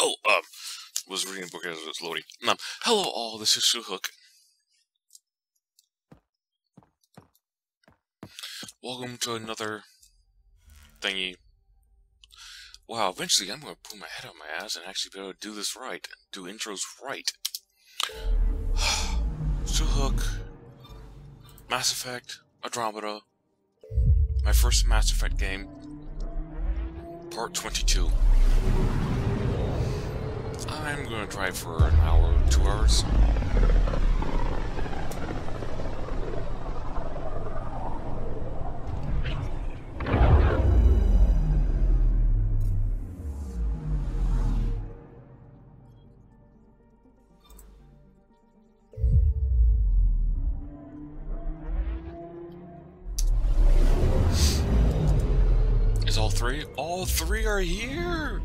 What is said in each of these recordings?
Oh, was reading a book as it was loading. Hello all, this is Suhook. Welcome to another thingy. Wow, eventually I'm going to pull my head out my ass and actually be able to do this right. Do intros right. Suhook. Mass Effect. Andromeda. My first Mass Effect game. Part 22. I'm going to drive for an hour, 2 hours. Is all three? All three are here!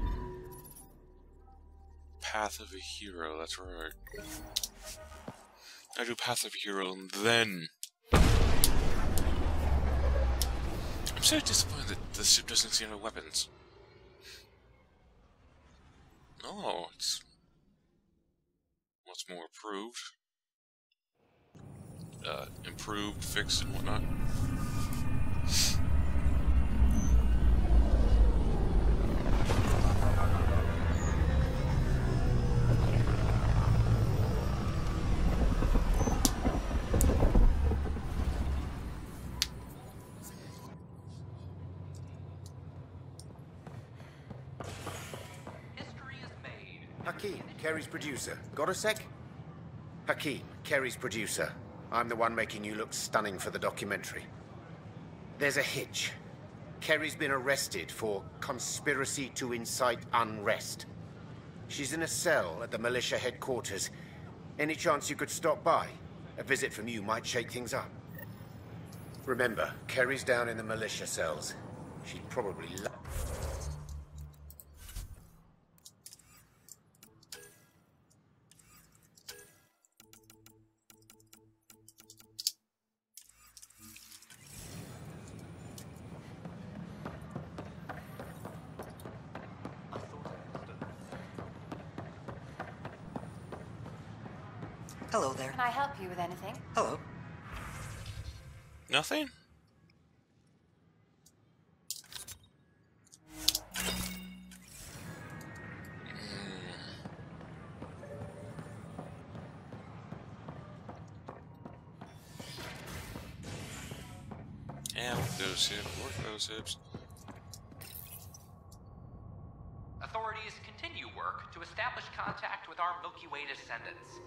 Path of a Hero, that's right. I do Path of a Hero and then... I'm so disappointed that the ship doesn't seem to have weapons. Oh, it's... what's more approved? Improved, fixed, and whatnot. Hakeem, Kerry's producer. Got a sec? Hakeem, Kerry's producer. I'm the one making you look stunning for the documentary. There's a hitch. Kerry's been arrested for conspiracy to incite unrest. She's in a cell at the militia headquarters. Any chance you could stop by? A visit from you might shake things up. Remember, Kerry's down in the militia cells. She'd probably love... Hello there. Can I help you with anything? Hello. Nothing? And work those hips. Authorities continue work to establish contact with our Milky Way descendants.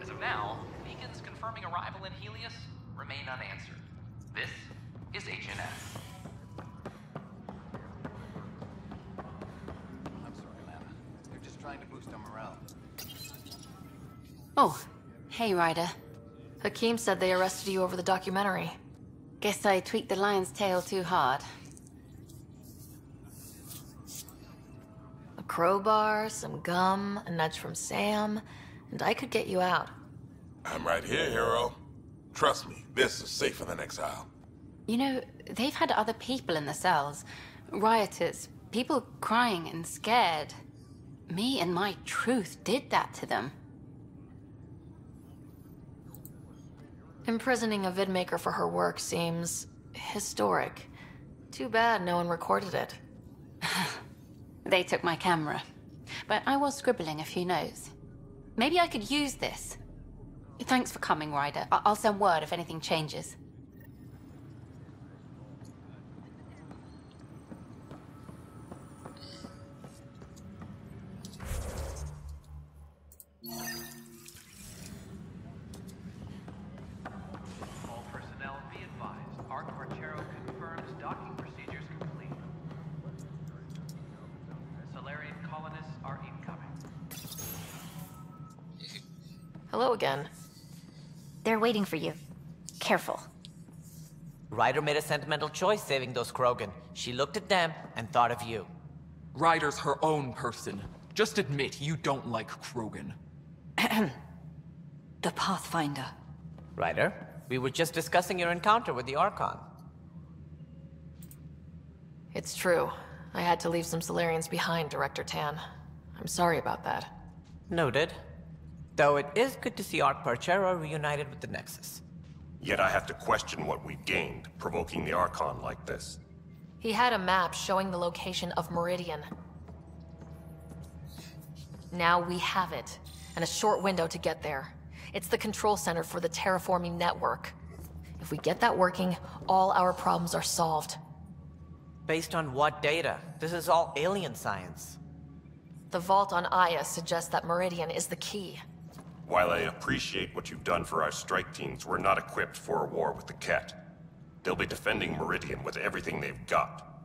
As of now, beacons confirming arrival in Helios remain unanswered. This is HNS. I'm sorry, Lana. They're just trying to boost our morale. Oh, hey Ryder. Hakeem said they arrested you over the documentary. Guess I tweaked the lion's tail too hard. A crowbar, some gum, a nudge from Sam, and I could get you out. I'm right here, hero. Trust me, this is safer than exile. You know, they've had other people in the cells. Rioters, people crying and scared. Me and my truth did that to them. Imprisoning a vidmaker for her work seems historic. Too bad no one recorded it. They took my camera, but I was scribbling a few notes. Maybe I could use this. Thanks for coming, Ryder. I'll send word if anything changes. All personnel be advised. Arc Archero confirms docking procedures complete. Solarian colonists are incoming. Hello again. They're waiting for you. Careful. Ryder made a sentimental choice saving those Krogan. She looked at them and thought of you. Ryder's her own person. Just admit you don't like Krogan. The Pathfinder. Ryder, we were just discussing your encounter with the Archon. It's true. I had to leave some Solarians behind, Director Tan. I'm sorry about that. Noted. Though it is good to see Ark Parchera reunited with the Nexus. Yet I have to question what we've gained, provoking the Archon like this. He had a map showing the location of Meridian. Now we have it, and a short window to get there. It's the control center for the terraforming network. If we get that working, all our problems are solved. Based on what data? This is all alien science. The vault on Aya suggests that Meridian is the key. While I appreciate what you've done for our strike teams, we're not equipped for a war with the Ket. They'll be defending Meridian with everything they've got.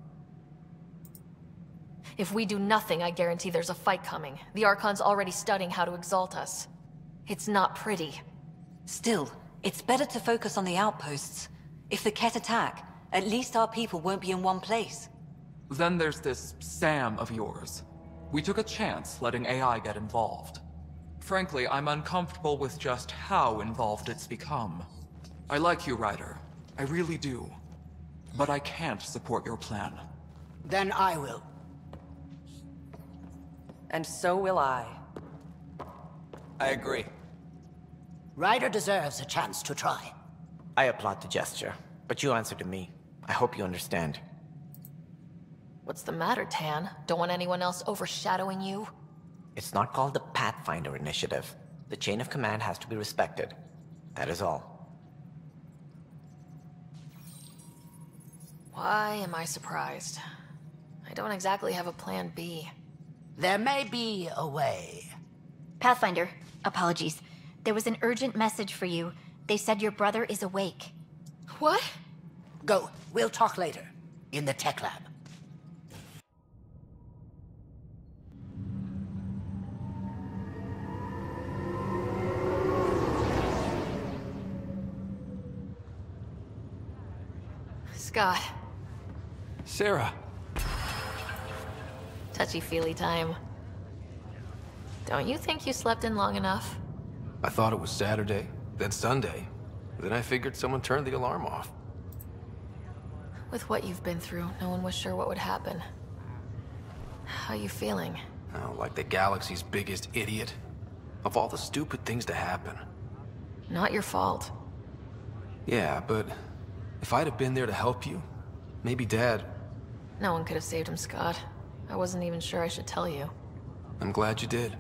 If we do nothing, I guarantee there's a fight coming. The Archon's already studying how to exalt us. It's not pretty. Still, it's better to focus on the outposts. If the Ket attack, at least our people won't be in one place. Then there's this Sam of yours. We took a chance letting AI get involved. Frankly, I'm uncomfortable with just how involved it's become. I like you, Ryder. I really do. But I can't support your plan. Then I will. And so will I. I agree. Ryder deserves a chance to try. I applaud the gesture, but you answer to me. I hope you understand. What's the matter, Tan? Don't want anyone else overshadowing you? It's not called the Pathfinder Initiative. The chain of command has to be respected. That is all. Why am I surprised? I don't exactly have a plan B. There may be a way. Pathfinder, apologies. There was an urgent message for you. They said your brother is awake. What? Go. We'll talk later. In the tech lab. Scott. Sarah. Touchy-feely time. Don't you think you slept in long enough? I thought it was Saturday, then Sunday. Then I figured someone turned the alarm off. With what you've been through, no one was sure what would happen. How you feeling? Oh, like the galaxy's biggest idiot. Of all the stupid things to happen. Not your fault. Yeah, but if I'd have been there to help you, maybe Dad... No one could have saved him, Scott. I wasn't even sure I should tell you. I'm glad you did.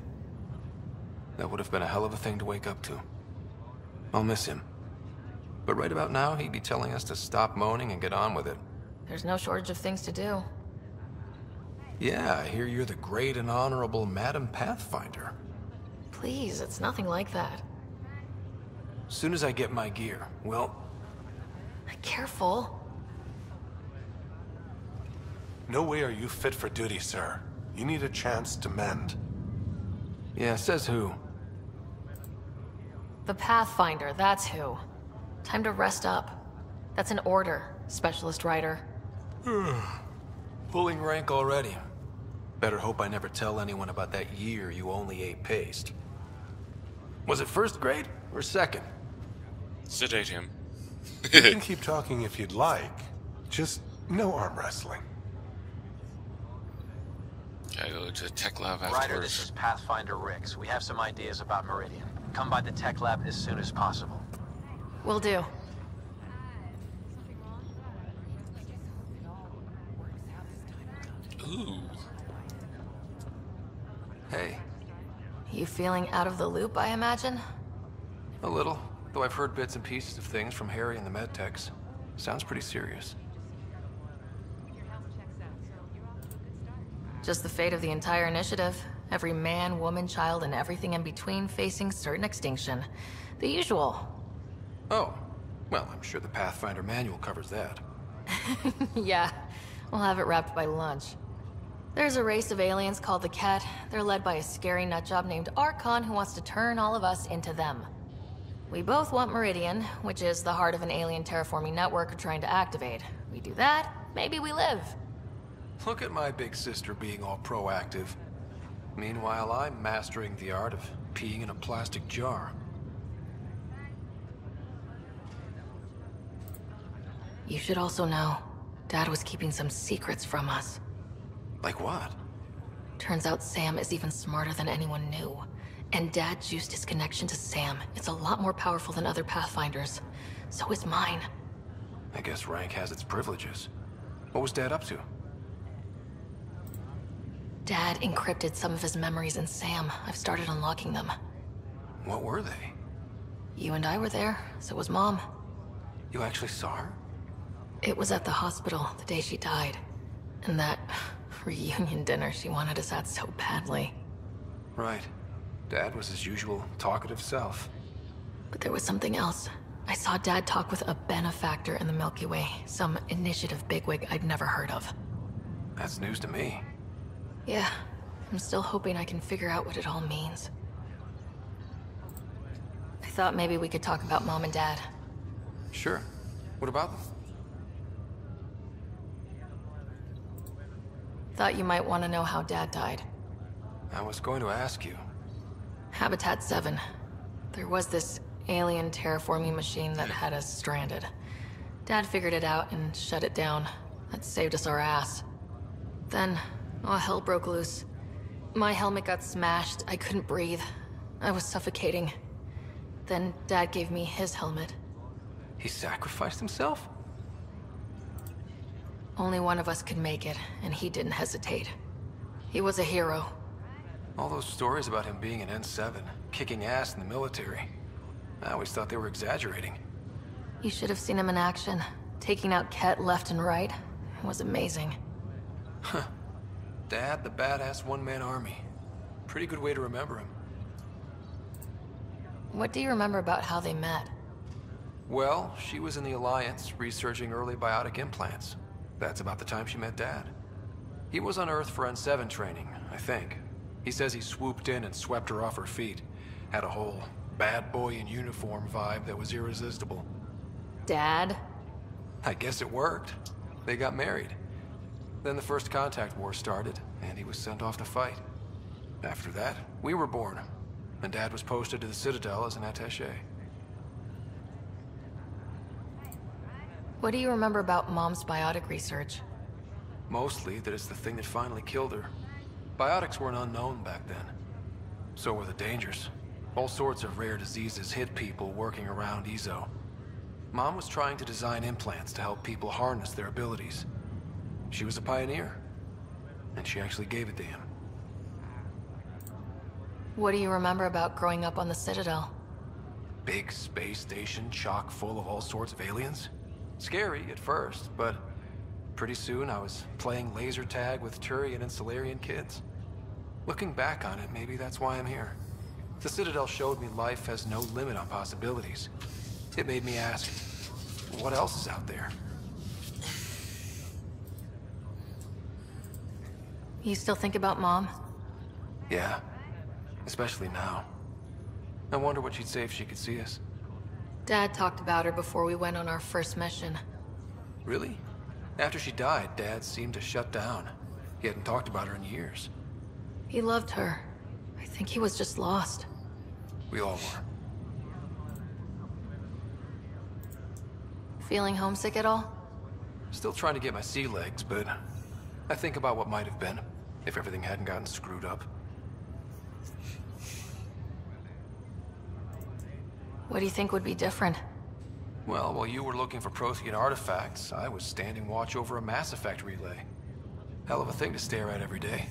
That would have been a hell of a thing to wake up to. I'll miss him. But right about now, he'd be telling us to stop moaning and get on with it. There's no shortage of things to do. Yeah, I hear you're the great and honorable Madam Pathfinder. Please, it's nothing like that. As soon as I get my gear, well... Careful. No way are you fit for duty, sir. You need a chance to mend. Yeah, says who? The Pathfinder, that's who. Time to rest up. That's an order, Specialist Ryder. Pulling rank already. Better hope I never tell anyone about that year you only ate paste. Was it first grade or second? Sedate him. You can keep talking if you'd like. Just no arm wrestling. I go to tech lab Ryder, afterwards. this is Pathfinder Rix. We have some ideas about Meridian. Come by the tech lab as soon as possible. Will do. Ooh. Hey. You feeling out of the loop, I imagine? A little. Though I've heard bits and pieces of things from Harry and the medtechs. Sounds pretty serious. Just the fate of the entire initiative. Every man, woman, child, and everything in between facing certain extinction. The usual. Oh. Well, I'm sure the Pathfinder manual covers that. Yeah. We'll have it wrapped by lunch. There's a race of aliens called the Ket. They're led by a scary nutjob named Archon who wants to turn all of us into them. We both want Meridian, which is the heart of an alien terraforming network we're trying to activate. We do that, maybe we live. Look at my big sister being all proactive. Meanwhile, I'm mastering the art of peeing in a plastic jar. You should also know, Dad was keeping some secrets from us. Like what? Turns out Sam is even smarter than anyone knew. And Dad juiced his connection to Sam. It's a lot more powerful than other Pathfinders. So is mine. I guess rank has its privileges. What was Dad up to? Dad encrypted some of his memories in Sam. I've started unlocking them. What were they? You and I were there, so was Mom. You actually saw her? It was at the hospital the day she died. And that reunion dinner she wanted us at so badly. Right. Dad was his usual talkative self. But there was something else. I saw Dad talk with a benefactor in the Milky Way, some initiative bigwig I'd never heard of. That's news to me. Yeah, I'm still hoping I can figure out what it all means. I thought maybe we could talk about Mom and Dad. Sure. What about them? Thought you might want to know how Dad died. I was going to ask you. Habitat 7. There was this alien terraforming machine that had us stranded. Dad figured it out and shut it down. That saved us our ass. Then, all hell broke loose. My helmet got smashed. I couldn't breathe. I was suffocating. Then Dad gave me his helmet. He sacrificed himself? Only one of us could make it, and he didn't hesitate. He was a hero. All those stories about him being an N7, kicking ass in the military. I always thought they were exaggerating. You should have seen him in action. Taking out Ket left and right. It was amazing. Huh. Dad, the badass one-man army. Pretty good way to remember him. What do you remember about how they met? Well, she was in the Alliance, researching early biotic implants. That's about the time she met Dad. He was on Earth for N7 training, I think. He says he swooped in and swept her off her feet. Had a whole bad boy in uniform vibe that was irresistible. Dad? I guess it worked. They got married. Then the First Contact War started, and he was sent off to fight. After that, we were born, and Dad was posted to the Citadel as an attaché. What do you remember about Mom's biotic research? Mostly that it's the thing that finally killed her. Biotics weren't unknown back then. So were the dangers. All sorts of rare diseases hit people working around EZO. Mom was trying to design implants to help people harness their abilities. She was a pioneer, and she actually gave it to him. What do you remember about growing up on the Citadel? Big space station chock full of all sorts of aliens. Scary at first, but pretty soon I was playing laser tag with Turian and Solarian kids. Looking back on it, maybe that's why I'm here. The Citadel showed me life has no limit on possibilities. It made me ask, what else is out there? You still think about Mom? Yeah, especially now. I wonder what she'd say if she could see us. Dad talked about her before we went on our first mission. Really? After she died, Dad seemed to shut down. He hadn't talked about her in years. He loved her. I think he was just lost. We all were. Feeling homesick at all? Still trying to get my sea legs, but I think about what might have been if everything hadn't gotten screwed up. What do you think would be different? Well, while you were looking for Prothean artifacts, I was standing watch over a Mass Effect relay. Hell of a thing to stare at every day.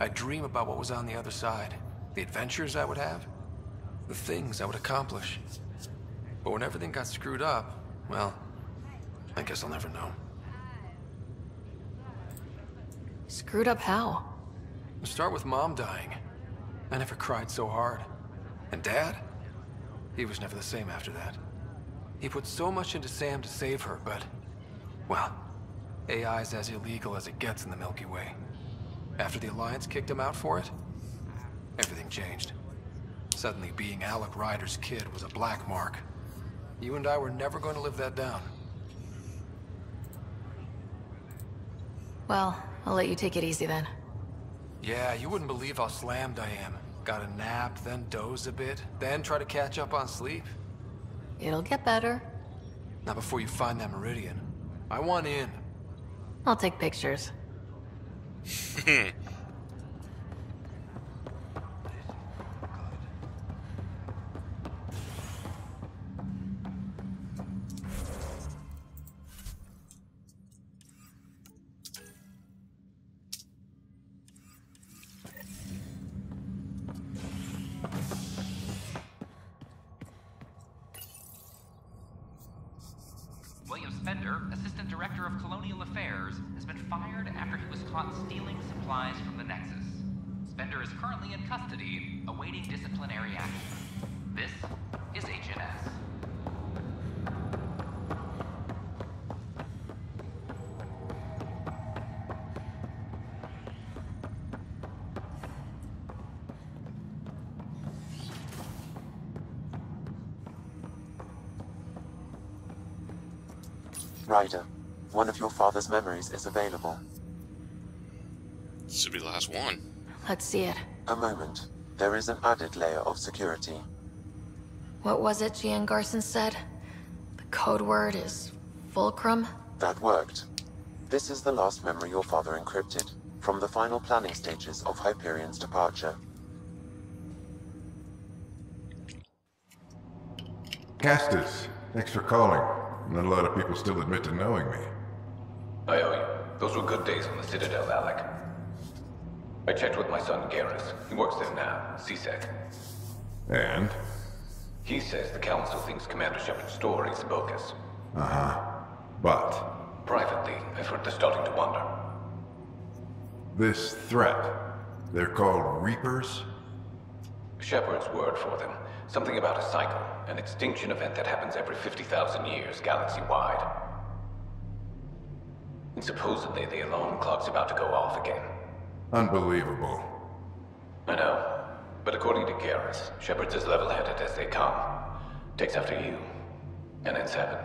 I'd dream about what was on the other side, the adventures I would have, the things I would accomplish. But when everything got screwed up, well, I guess I'll never know. Screwed up how? Start with Mom dying. I never cried so hard. And Dad? He was never the same after that. He put so much into Sam to save her, but... well, AI's as illegal as it gets in the Milky Way. After the Alliance kicked him out for it, everything changed. Suddenly being Alec Ryder's kid was a black mark. You and I were never going to live that down. Well, I'll let you take it easy then. Yeah, you wouldn't believe how slammed I am. Got a nap, then doze a bit, then try to catch up on sleep. It'll get better. Not before you find that Meridian. I want in. I'll take pictures. William Spender, Assistant Director of Colonial Affairs, has been fired after he was caught stealing supplies from the Nexus. Spender is currently in custody, awaiting disciplinary action. This is HNS. Ryder, one of your father's memories is available. This should be the last one. Let's see it. A moment. There is an added layer of security. What was it Gian Garson said? The code word is Fulcrum? That worked. This is the last memory your father encrypted, from the final planning stages of Hyperion's departure. Castus, thanks for calling. Not a lot of people still admit to knowing me. I owe you. Those were good days on the Citadel, Alec. I checked with my son, Garrus. He works there now, CSEC. And? He says the Council thinks Commander Shepard's story is bogus. Uh-huh. But? Privately, I've heard they're starting to wonder. This threat, they're called Reapers? Shepard's word for them. Something about a cycle, an extinction event that happens every 50,000 years, galaxy-wide. And supposedly the alarm clock's about to go off again. Unbelievable. I know. But according to Garrus, Shepard's as level-headed as they come. Takes after you. And then 7.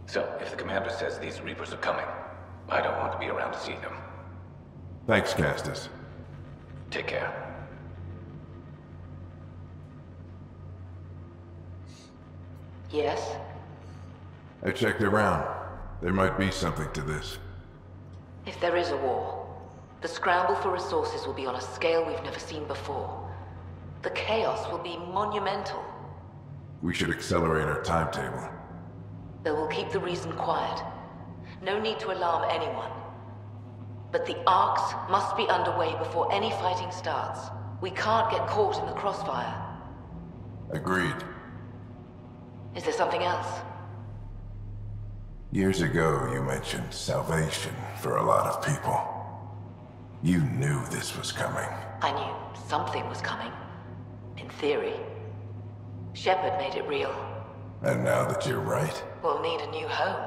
So, if the commander says these Reapers are coming, I don't want to be around to see them. Thanks, Castus. Take care. Yes? I checked around. There might be something to this. If there is a war, the scramble for resources will be on a scale we've never seen before. The chaos will be monumental. We should accelerate our timetable. They will keep the reason quiet. No need to alarm anyone. But the arcs must be underway before any fighting starts. We can't get caught in the crossfire. Agreed. Is there something else? Years ago, you mentioned salvation for a lot of people. You knew this was coming. I knew something was coming. In theory. Shepard made it real. And now that you're right, We'll need a new home.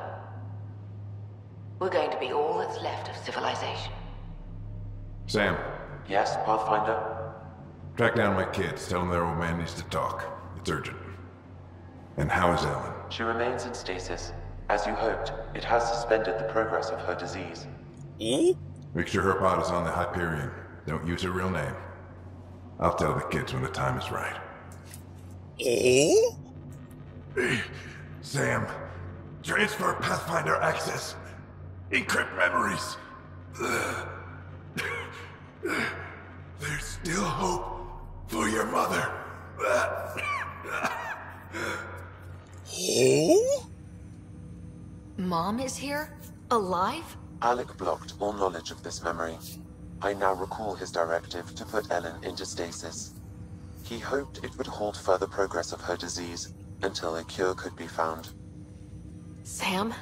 We're going to be all that's left of civilization. Sam. Yes, Pathfinder? Track down my kids. Tell them their old man needs to talk. It's urgent. And how is Ellen? She remains in stasis. As you hoped, it has suspended the progress of her disease. Make sure her pod is on the Hyperion. Don't use her real name. I'll tell the kids when the time is right. Hey, Sam. Transfer Pathfinder access. Encrypt memories. There's still hope for your mother. Mom is here? Alive? Alec blocked all knowledge of this memory. I now recall his directive to put Ellen into stasis. He hoped it would halt further progress of her disease until a cure could be found. Sam?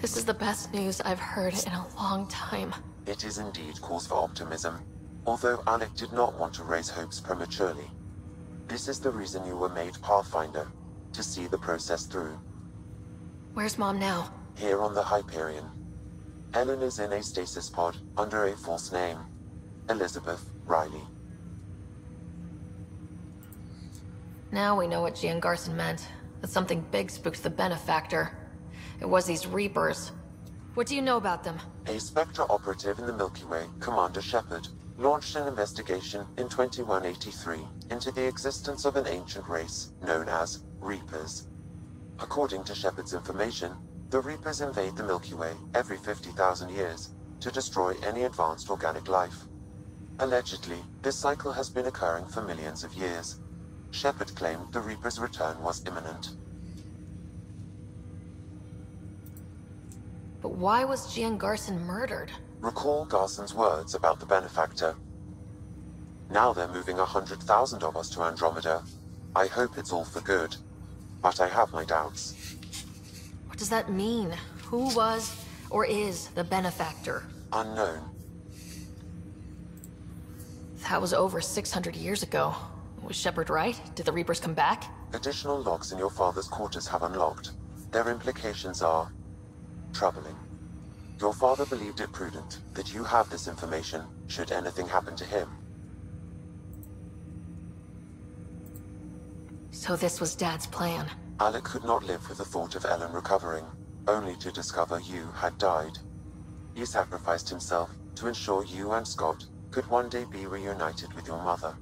This is the best news I've heard in a long time. It is indeed cause for optimism, although Alec did not want to raise hopes prematurely. This is the reason you were made Pathfinder, to see the process through. Where's Mom now? Here on the Hyperion. Ellen is in a stasis pod under a false name. Elizabeth Riley. Now we know what Gian Garson meant. That something big spooked the Benefactor. It was these Reapers. What do you know about them? A Spectre operative in the Milky Way, Commander Shepard, launched an investigation in 2183 into the existence of an ancient race known as Reapers. According to Shepard's information, the Reapers invade the Milky Way every 50,000 years to destroy any advanced organic life. Allegedly, this cycle has been occurring for millions of years. Shepard claimed the Reapers' return was imminent. But why was Gian Garson murdered? Recall Garson's words about the Benefactor. Now they're moving 100,000 of us to Andromeda. I hope it's all for good. but I have my doubts. What does that mean? Who was or is the benefactor? Unknown. That was over 600 years ago. Was Shepard right? Did the Reapers come back? Additional logs in your father's quarters have unlocked. Their implications are troubling. Your father believed it prudent that you have this information should anything happen to him. So this was Dad's plan. Alec could not live with the thought of Ellen recovering, only to discover you had died. He sacrificed himself to ensure you and Scott could one day be reunited with your mother.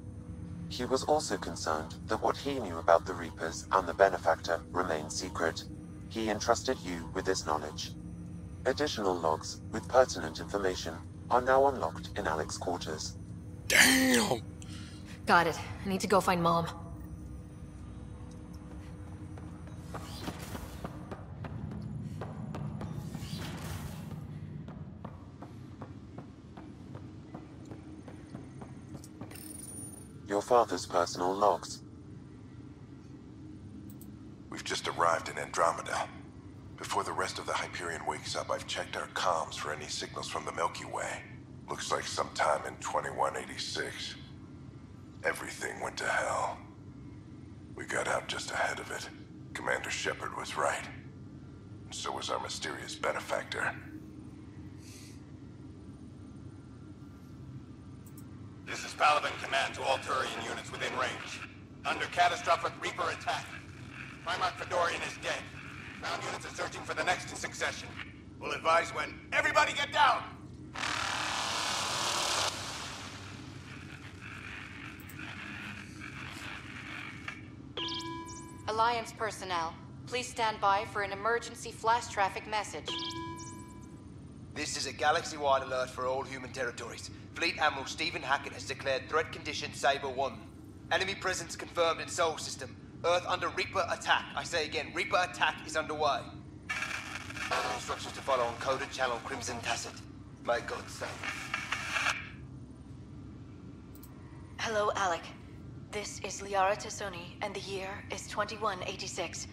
He was also concerned that what he knew about the Reapers and the Benefactor remained secret. He entrusted you with this knowledge. Additional logs with pertinent information are now unlocked in Alec's quarters. Damn! Got it. I need to go find Mom. Your father's personal logs. We've just arrived in Andromeda. Before the rest of the Hyperion wakes up, I've checked our comms for any signals from the Milky Way. Looks like sometime in 2186. Everything went to hell. We got out just ahead of it. Commander Shepard was right. And so was our mysterious benefactor. This is Paladin Command to all Turian units within range. Under catastrophic Reaper attack. Primarch Fedorian is dead. Ground units are searching for the next in succession. We'll advise when. Everybody get down! Alliance personnel, please stand by for an emergency flash traffic message. This is a galaxy-wide alert for all human territories. Fleet Admiral Stephen Hackett has declared threat condition Saber 1. Enemy presence confirmed in Sol System. Earth under Reaper attack. I say again, Reaper attack is underway. Instructions to follow on coded channel Crimson Tacit. May God save. Hello, Alec. This is Liara Tassoni, and the year is 2186.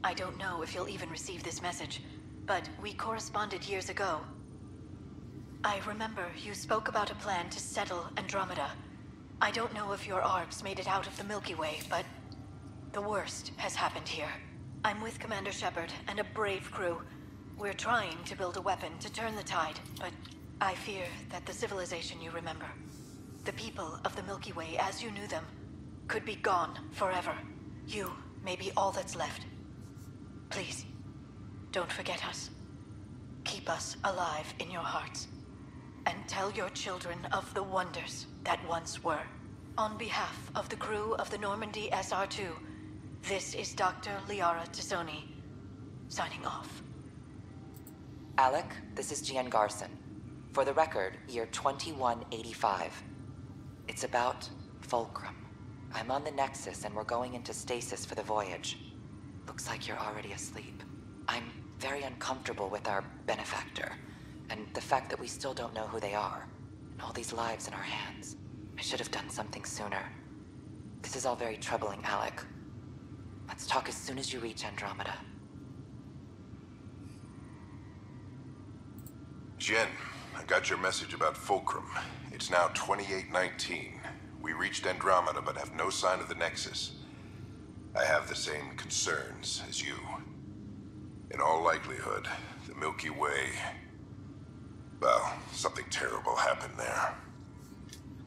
I don't know if you'll even receive this message, but we corresponded years ago. I remember you spoke about a plan to settle Andromeda. I don't know if your arcs made it out of the Milky Way, but the worst has happened here. I'm with Commander Shepard and a brave crew. We're trying to build a weapon to turn the tide, but I fear that the civilization you remember, the people of the Milky Way as you knew them, could be gone forever. You may be all that's left. Please, don't forget us. Keep us alive in your hearts. And tell your children of the wonders that once were. On behalf of the crew of the Normandy SR-2, this is Dr. Liara Tassoni, signing off. Alec, this is Gian Garson. For the record, year 2185. It's about Fulcrum. I'm on the Nexus and we're going into stasis for the voyage. Looks like you're already asleep. I'm very uncomfortable with our benefactor, and the fact that we still don't know who they are, and all these lives in our hands. I should have done something sooner. This is all very troubling, Alec. Let's talk as soon as you reach Andromeda. Jen, I got your message about Fulcrum. It's now 2819. We reached Andromeda but have no sign of the Nexus. I have the same concerns as you. In all likelihood, the Milky Way... well, something terrible happened there.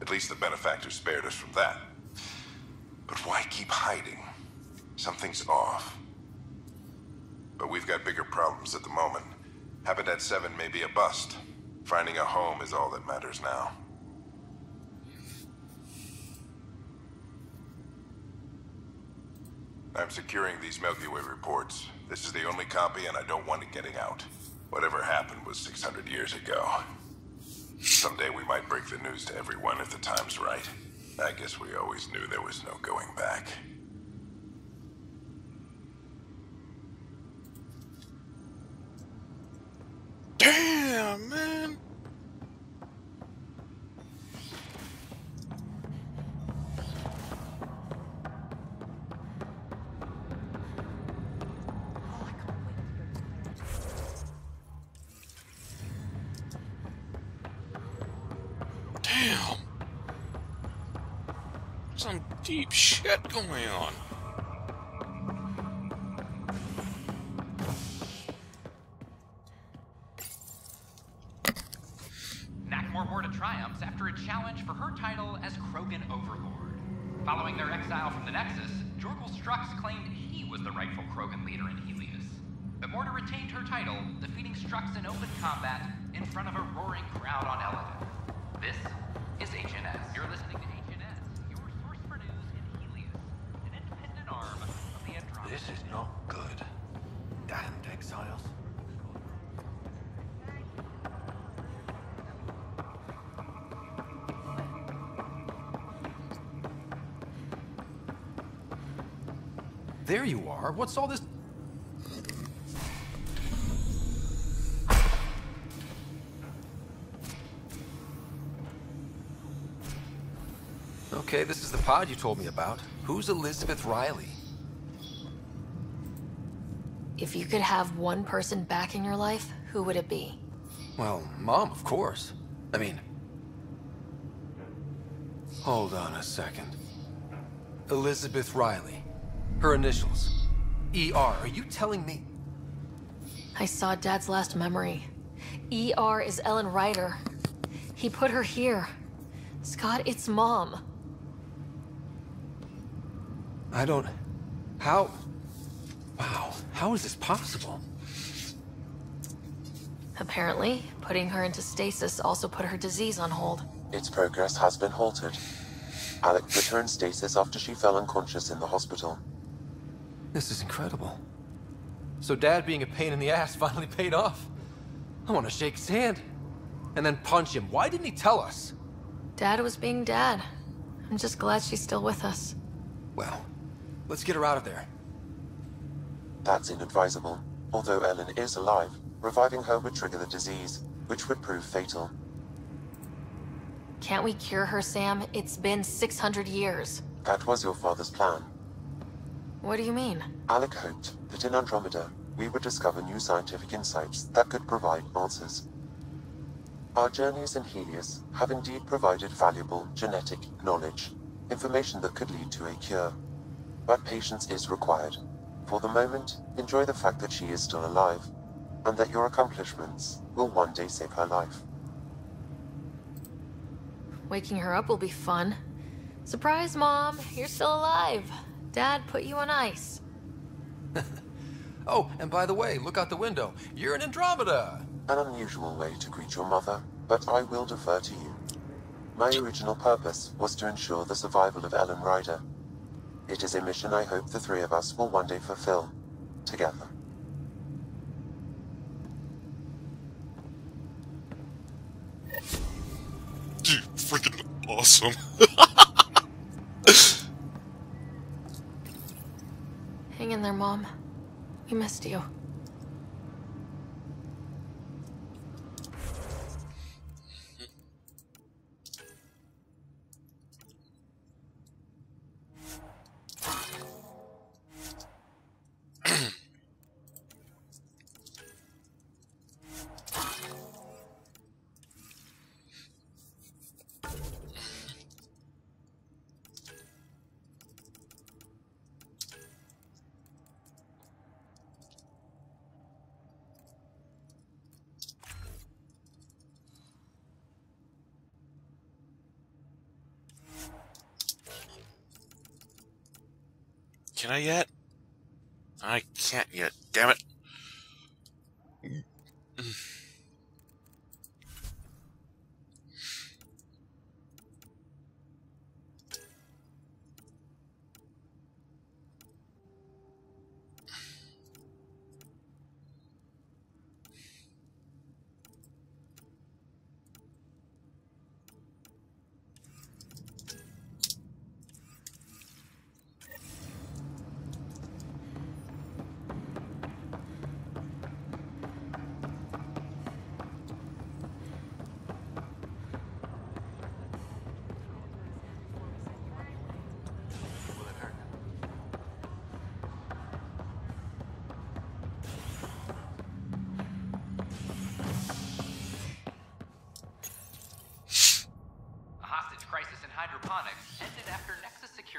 At least the benefactor spared us from that. But why keep hiding? Something's off. But we've got bigger problems at the moment. Habitat 7 may be a bust. Finding a home is all that matters now. I'm securing these Milky Way reports. This is the only copy and I don't want it getting out. Whatever happened was 600 years ago. Someday we might break the news to everyone if the time's right. I guess we always knew there was no going back. Damn, man! Some deep shit going on. Nakmor wore to triumphs after a challenge for her title as Krogan Overlord. Following their exile from the Nexus, Jorgul Strux claimed he was the rightful Krogan leader in Helios. But Morta retained her title, defeating Strux in open combat in front of a roaring crowd on Eladon. This is HNS. You're listening to HNS, your source for news in Helios, an independent arm of the Andromeda. This is not good. Damned exiles. There you are. What's all this? Okay, this is the pod you told me about. Who's Elizabeth Riley? If you could have one person back in your life, who would it be? Well, Mom, of course. I mean... Hold on a second. Elizabeth Riley. Her initials. ER. Are you telling me? I saw Dad's last memory. ER is Ellen Ryder. He put her here. Scott, it's Mom. I don't... How... Wow, how is this possible? Apparently, putting her into stasis also put her disease on hold. Its progress has been halted. Alec put her in stasis after she fell unconscious in the hospital. This is incredible. So Dad being a pain in the ass finally paid off. I want to shake his hand. And then punch him. Why didn't he tell us? Dad was being Dad. I'm just glad she's still with us. Well, let's get her out of there. That's inadvisable. Although Ellen is alive, reviving her would trigger the disease, which would prove fatal. Can't we cure her, Sam? It's been 600 years. That was your father's plan. What do you mean? Alec hoped that in Andromeda, we would discover new scientific insights that could provide answers. Our journeys in Helios have indeed provided valuable genetic knowledge, information that could lead to a cure. But patience is required. For the moment, enjoy the fact that she is still alive, and that your accomplishments will one day save her life. Waking her up will be fun. Surprise, Mom! You're still alive. Dad put you on ice. Oh, and by the way, look out the window. You're in Andromeda! An unusual way to greet your mother, but I will defer to you. My original purpose was to ensure the survival of Ellen Ryder. It is a mission I hope the three of us will one day fulfill, together. Dude, freaking awesome. Hang in there, Mom. We missed you. Can I yet? I can't yet, damn it.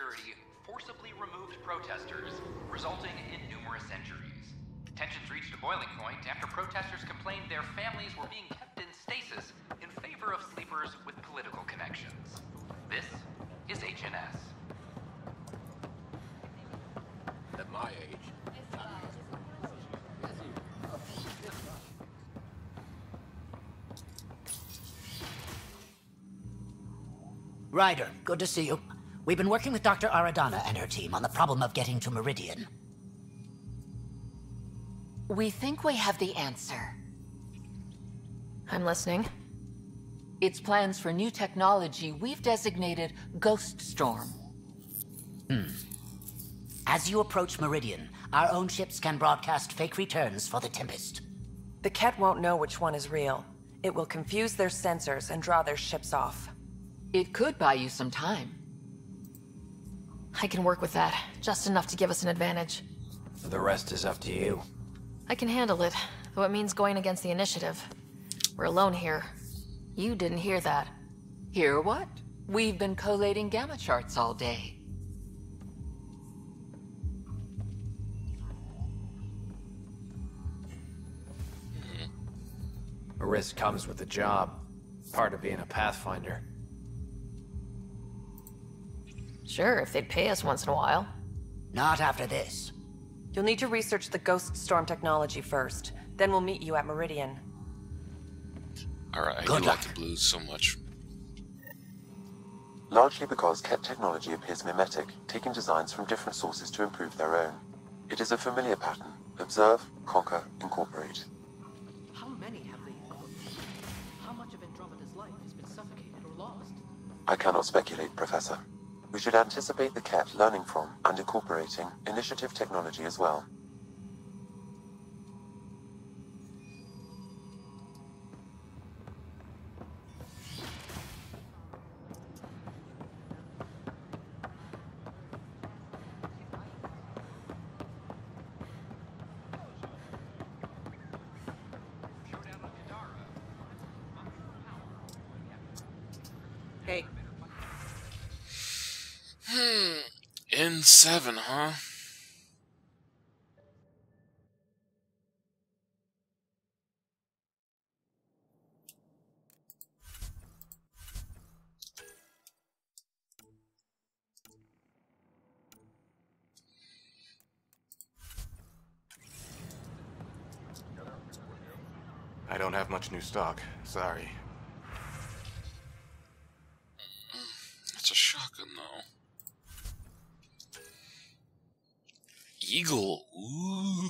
security forcibly removed protesters, resulting in numerous injuries. Tensions reached a boiling point after protesters complained their families were being kept in stasis in favor of sleepers with political connections. This is HNS. At my age. Ryder, good to see you. We've been working with Dr. Aradana and her team on the problem of getting to Meridian. We think we have the answer. I'm listening. It's plans for new technology we've designated Ghost Storm. As you approach Meridian, our own ships can broadcast fake returns for the Tempest. The Ket won't know which one is real. It will confuse their sensors and draw their ships off. It could buy you some time. I can work with that. Just enough to give us an advantage. The rest is up to you. I can handle it, though it means going against the initiative. We're alone here. You didn't hear that. Hear what? We've been collating gamma charts all day. A risk comes with the job. Part of being a Pathfinder. Sure, if they'd pay us once in a while. Not after this. You'll need to research the Ghost Storm technology first. Then we'll meet you at Meridian. Alright, I do like the blues so much. Largely because Ket technology appears mimetic, taking designs from different sources to improve their own. It is a familiar pattern. Observe, conquer, incorporate. How many have they incorporated? How much of Andromeda's life has been suffocated or lost? I cannot speculate, Professor. We should anticipate the Ket learning from and incorporating initiative technology as well. Hey. N7, huh? I don't have much new stock. Sorry. That's a shotgun, though. Eagle. Ooh.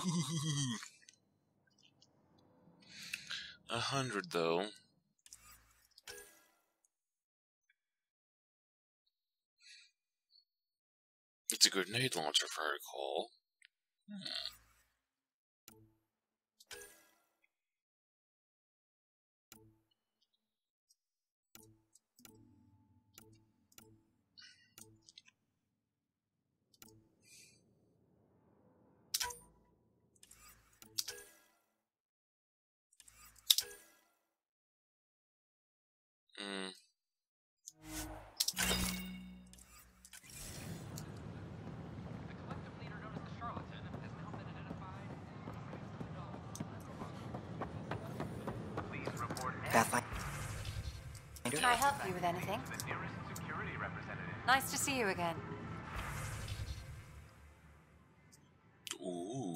100, though. It's a grenade launcher, if I recall. Can I help you with anything? Nice to see you again. Ooh.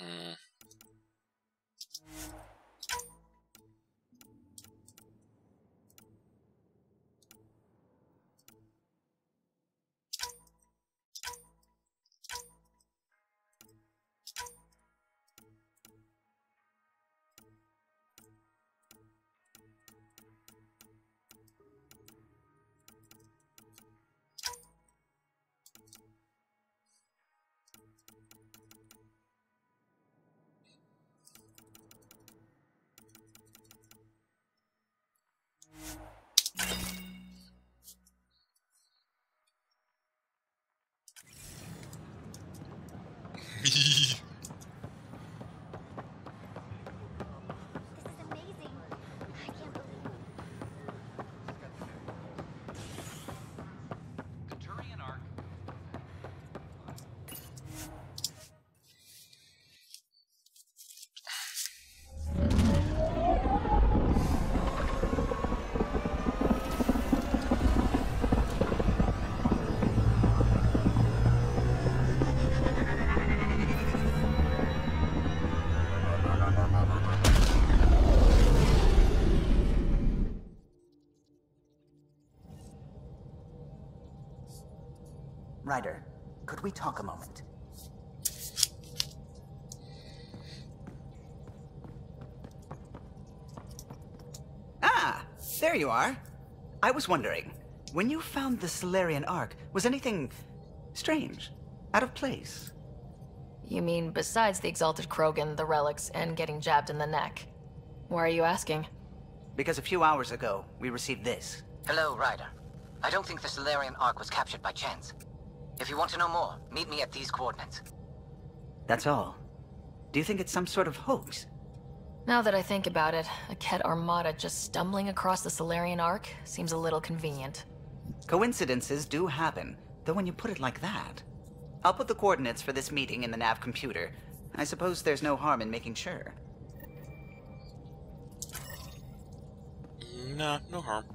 Hmm. Turian Arc. Ryder, could we talk a moment? Ah, there you are. I was wondering, when you found the Solarian Ark, was anything strange? Out of place? You mean besides the Exalted Krogan, the relics, and getting jabbed in the neck? Why are you asking? Because a few hours ago, we received this. Hello, Ryder. I don't think the Solarian Ark was captured by chance. If you want to know more, meet me at these coordinates. That's all. Do you think it's some sort of hoax? Now that I think about it, a Ket Armada just stumbling across the Solarian Ark seems a little convenient. Coincidences do happen, though when you put it like that. I'll put the coordinates for this meeting in the nav computer. I suppose there's no harm in making sure. Nah, no harm.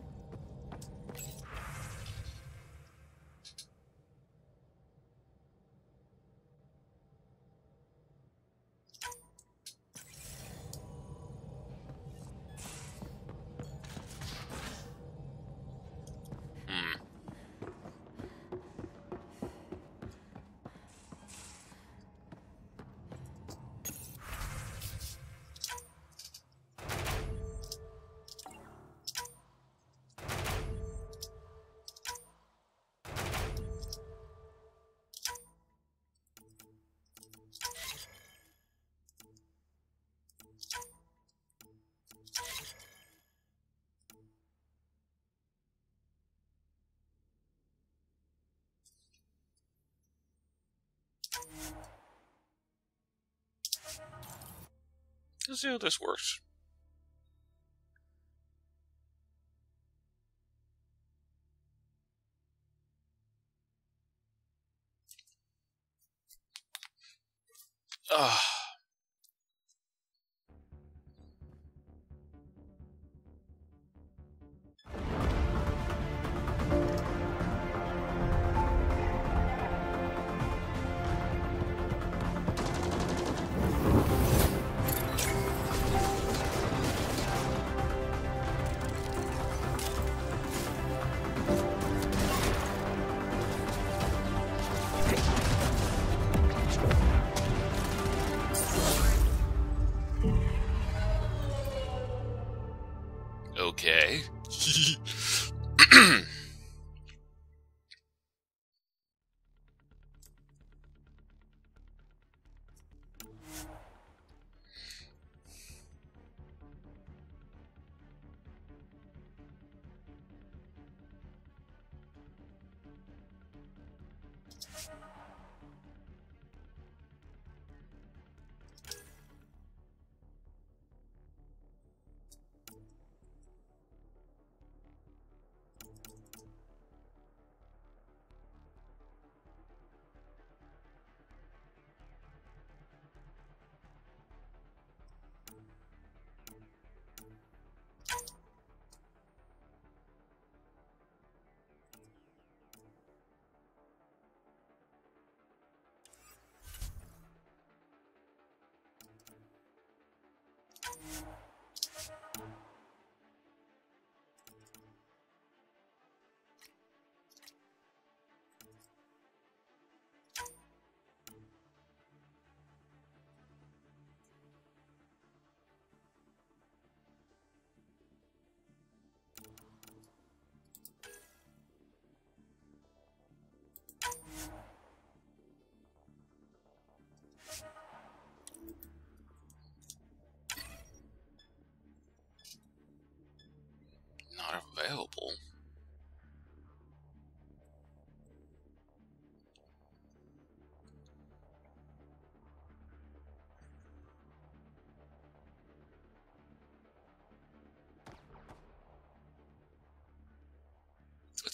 Let's see how this works.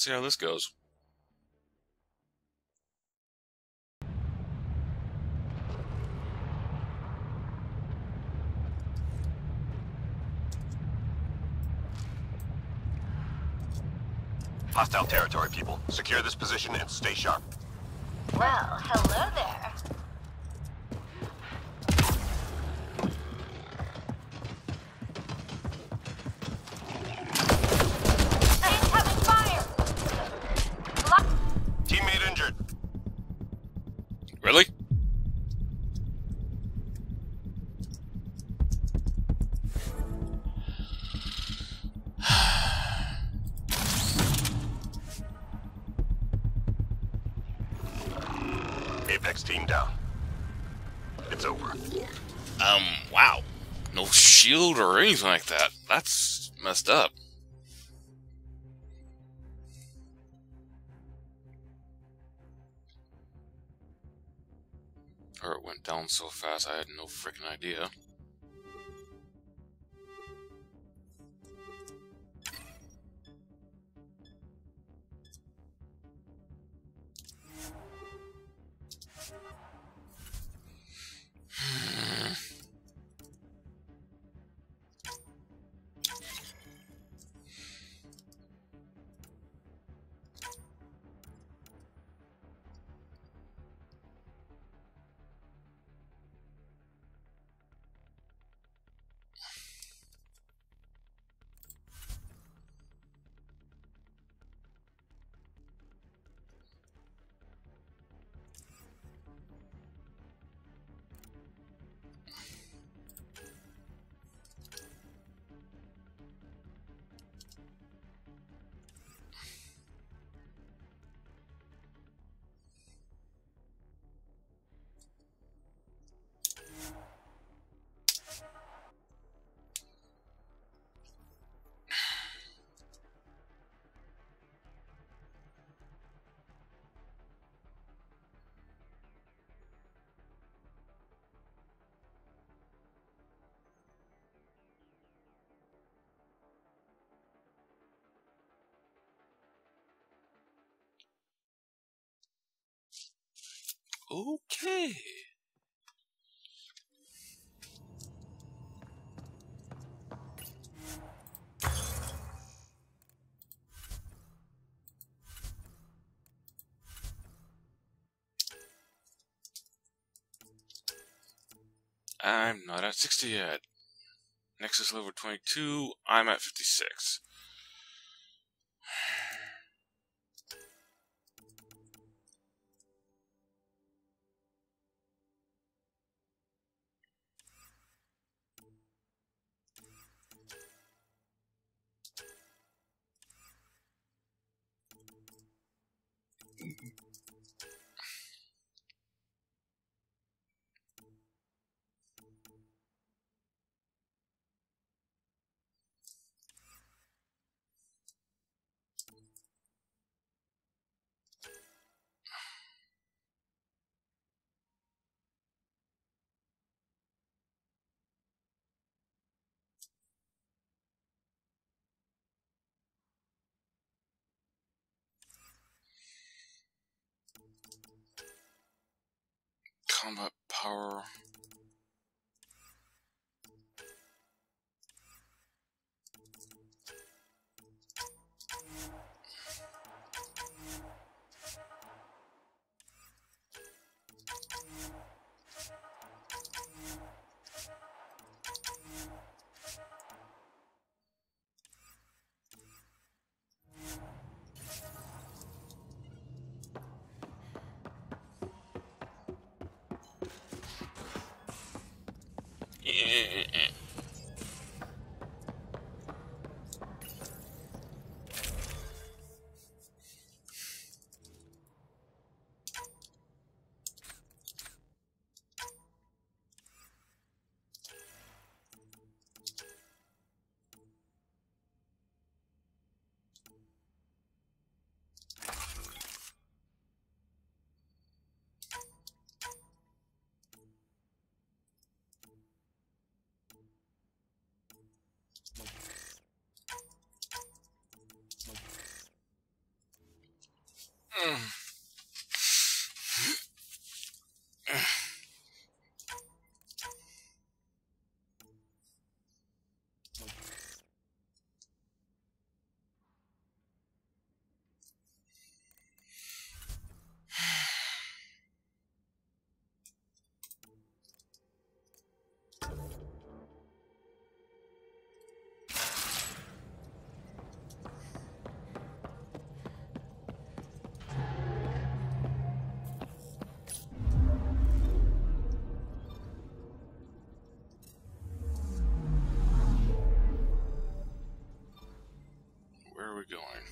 Let's see how this goes. Hostile territory, people. Secure this position and stay sharp. Well, hello there. Incoming fire! Teammate injured. Really? Apex team down. It's over. Wow. No shield or anything like that. That's messed up. Or it went down so fast I had no freaking idea. Okay. I'm not at 60 yet. Nexus level 22, I'm at 56. Combat power. Where are we going?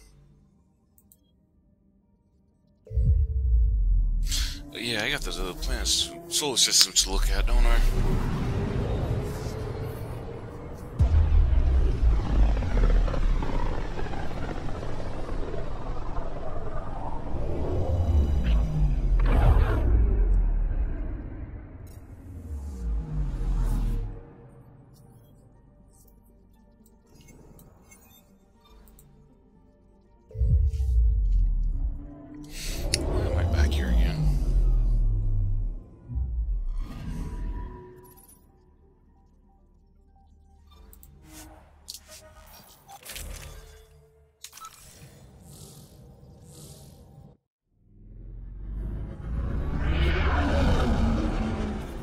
Yeah, I got those other planets, solar systems to look at, don't I? Why am I back here again?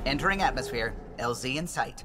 Entering atmosphere. LZ in sight.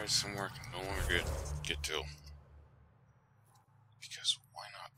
Try somewhere I can no longer get to. Because why not?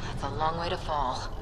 That's a long way to fall.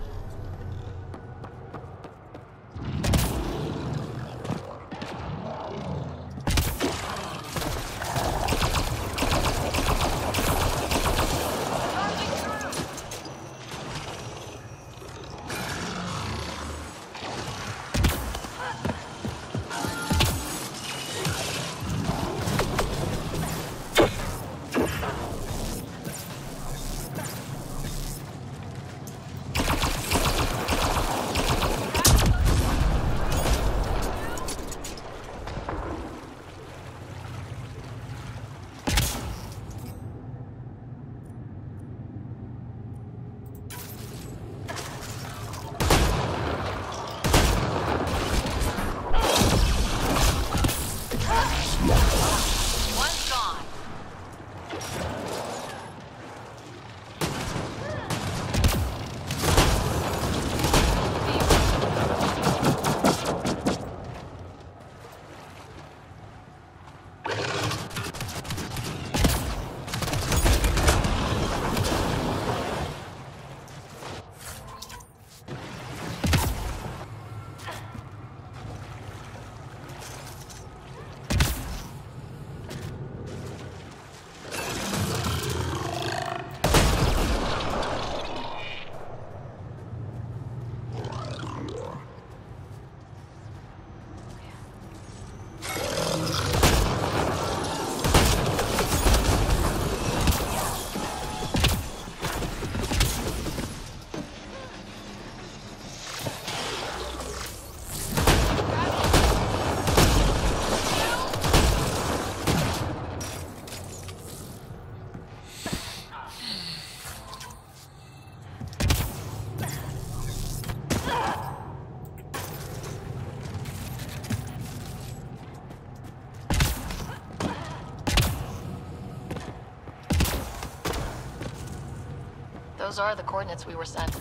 Those are the coordinates we were sent.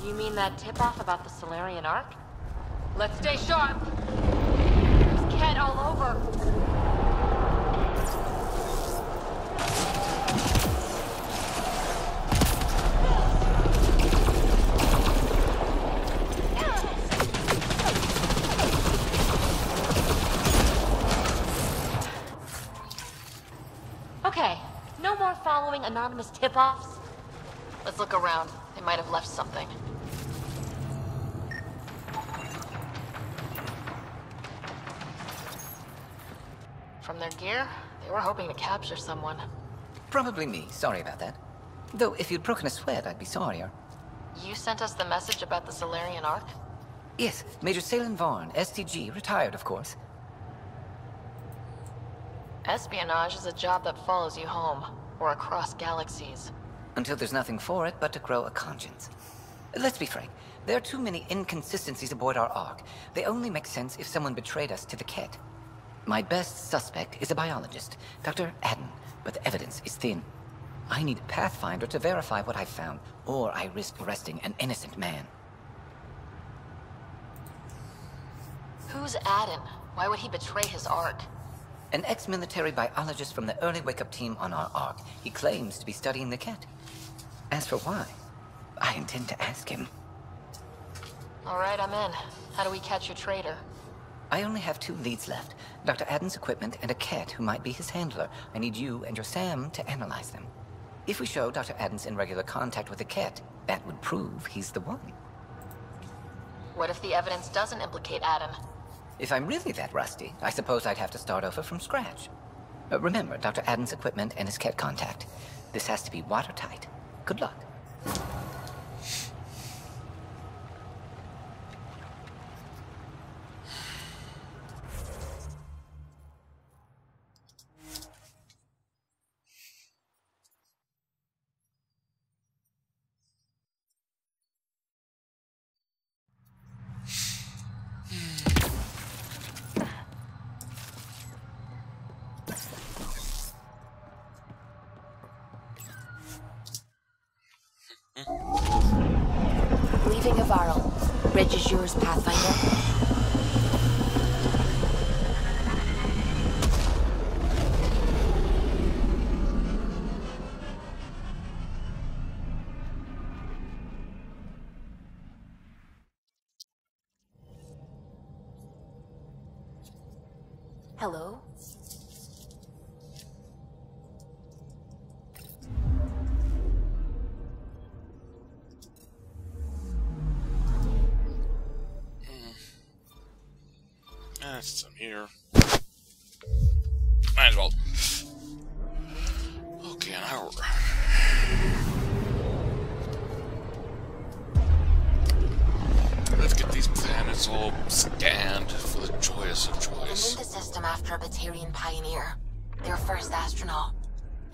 You mean that tip-off about the Solarian Ark? Let's stay sharp! There's Ket all over! Okay, no more following anonymous tip-offs. Let's look around. They might have left something. From their gear, they were hoping to capture someone. Probably me. Sorry about that. Though, if you'd broken a sweat, I'd be sorrier. You sent us the message about the Solarian Ark? Yes, Major Salem Vaughn, STG, retired, of course. Espionage is a job that follows you home. or across galaxies. Until there's nothing for it but to grow a conscience. Let's be frank, there are too many inconsistencies aboard our Ark. They only make sense if someone betrayed us to the Ket. My best suspect is a biologist, Dr. Adden, but the evidence is thin. I need a Pathfinder to verify what I've found, or I risk arresting an innocent man. Who's Adden? Why would he betray his Ark? An ex-military biologist from the early wake-up team on our Ark. He claims to be studying the Ket. As for why, I intend to ask him. All right, I'm in. How do we catch your traitor? I only have 2 leads left. Dr. Adden's equipment and a Ket who might be his handler. I need you and your Sam to analyze them. If we show Dr. Adden's in regular contact with the Ket, that would prove he's the one. What if the evidence doesn't implicate Adden? If I'm really that rusty, I suppose I'd have to start over from scratch. Remember, Dr. Adden's equipment and his Ket contact. This has to be watertight. Good luck. Leaving Avarl. Bridge is yours, Pathfinder. Hello? Since I'm here, might as well. Okay, an hour. Let's get these planets all scanned for the joyous of joys. I'm in the system after a Batarian pioneer, their first astronaut.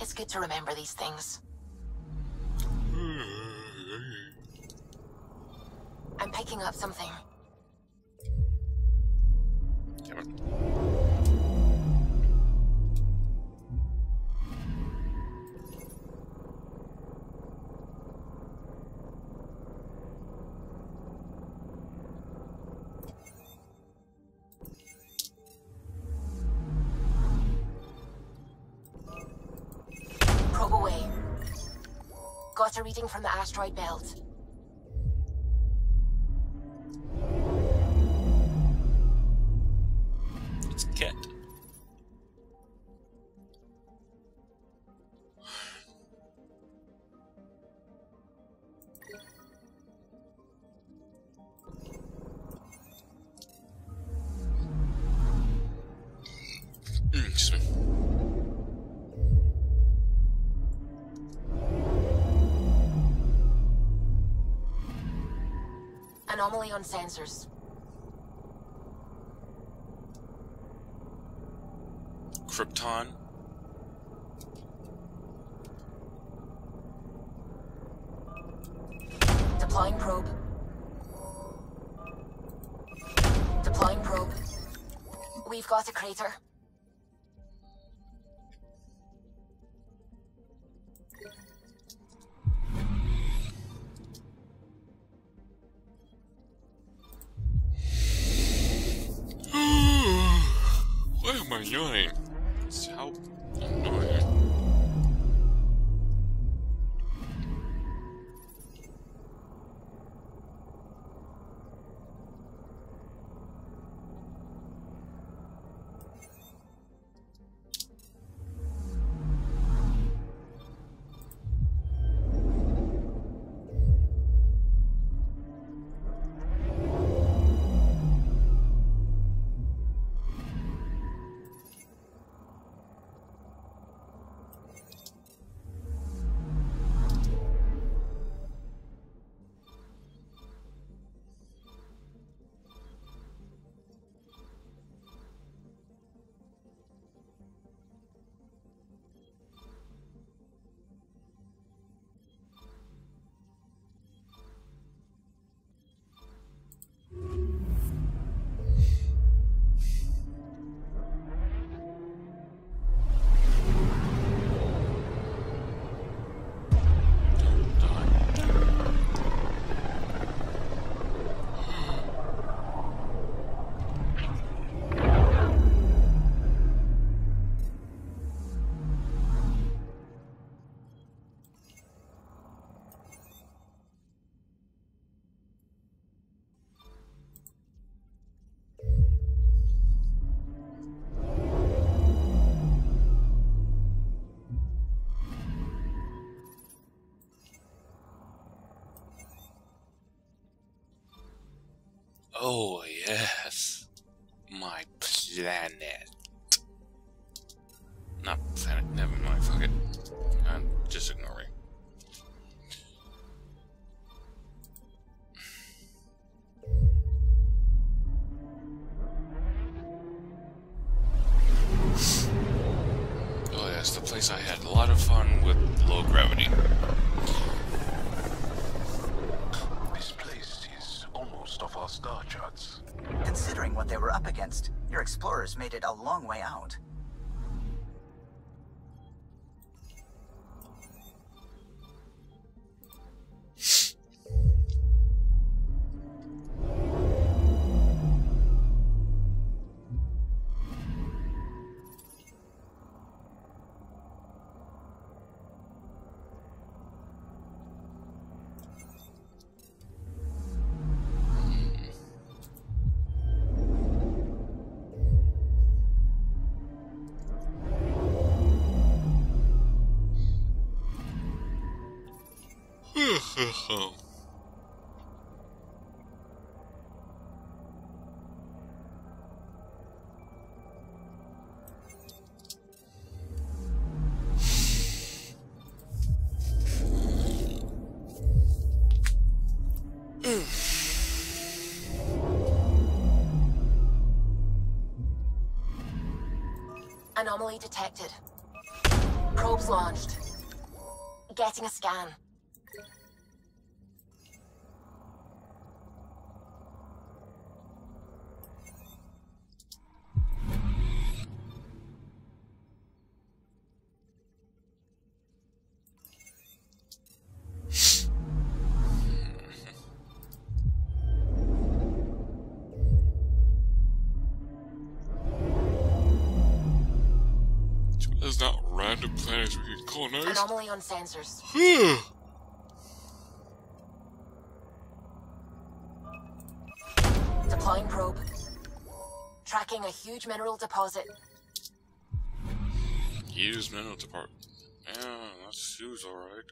It's good to remember these things. I'm picking up something. Damn it. Probe away. Got a reading from the asteroid belt. It's Ket. Excuse me. Anomaly on sensors. Krypton. Deploying probe. Deploying probe. We've got a crater. Why am I yawning? It's how annoying. Oh, yes. My planet. Not planet, never mind, fuck it. I'm just ignoring. Oh yes, the place I had a lot of fun with low gravity. This place is almost off our star charts. Considering what they were up against, your explorers made it a long way out. Anomaly detected. Probes launched. Getting a scan. There's not random planets we can colonize. Anomaly on sensors. Deploying probe. Tracking a huge mineral deposit. Huge mineral deposit. Yeah, that's huge, alright.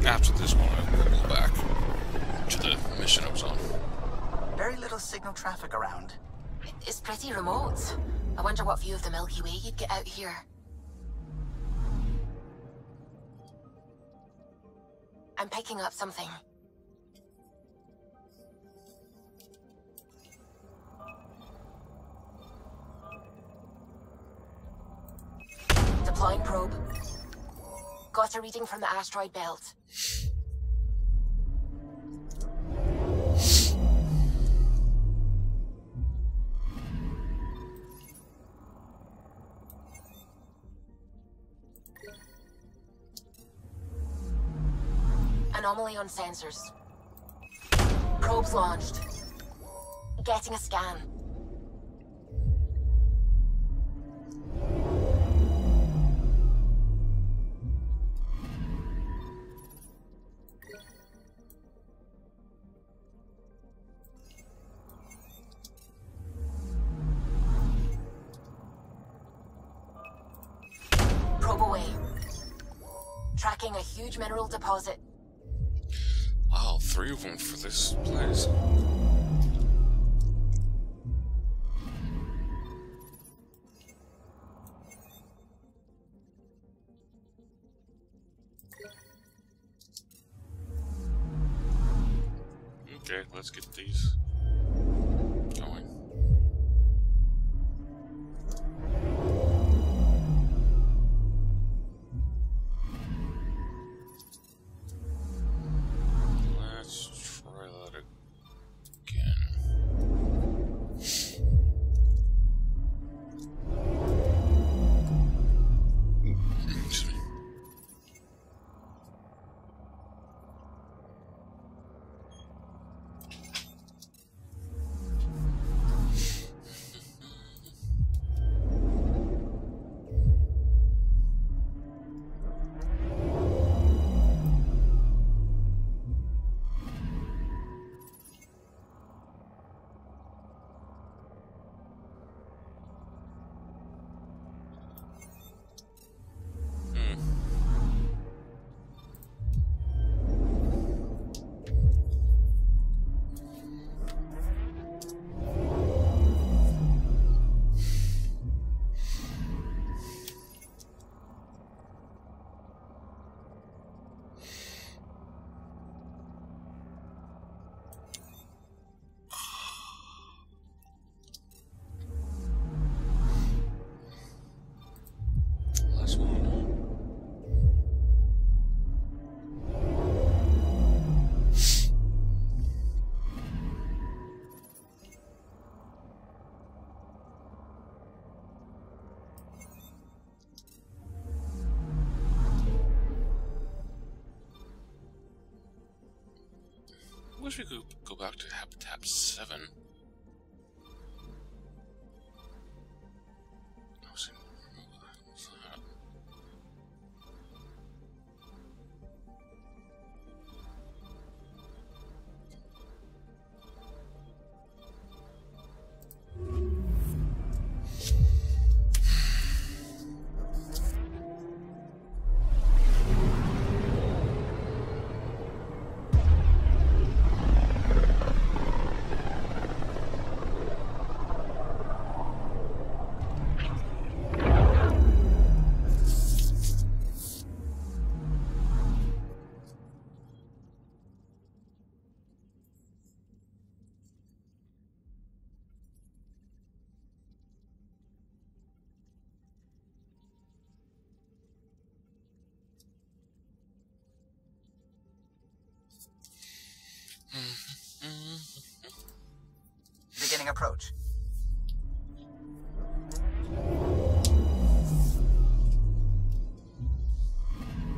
After this one, I'll go back to the mission I was on. Very little signal traffic around. It's pretty remote. I wonder what view of the Milky Way you'd get out here. I'm picking up something. Deploying probe. Got a reading from the asteroid belt. Anomaly on sensors. Probes launched. Getting a scan. Probe away. Tracking a huge mineral deposit. Wow, 3 of them for this place. Okay, let's get these going. wish we could go back to Habitat 7. Beginning approach.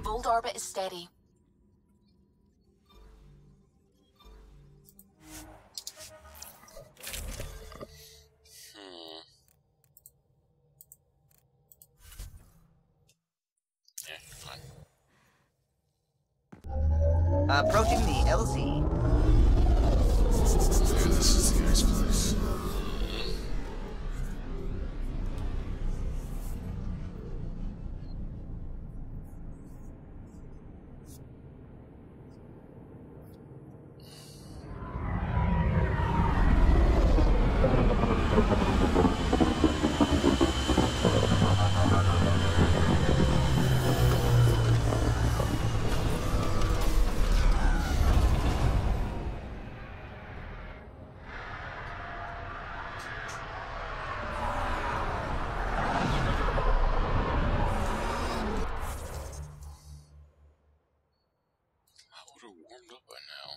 Bold orbit is steady. Yeah, fine. Approaching the LZ. Okay, this is the ice place. I would have warmed up by now.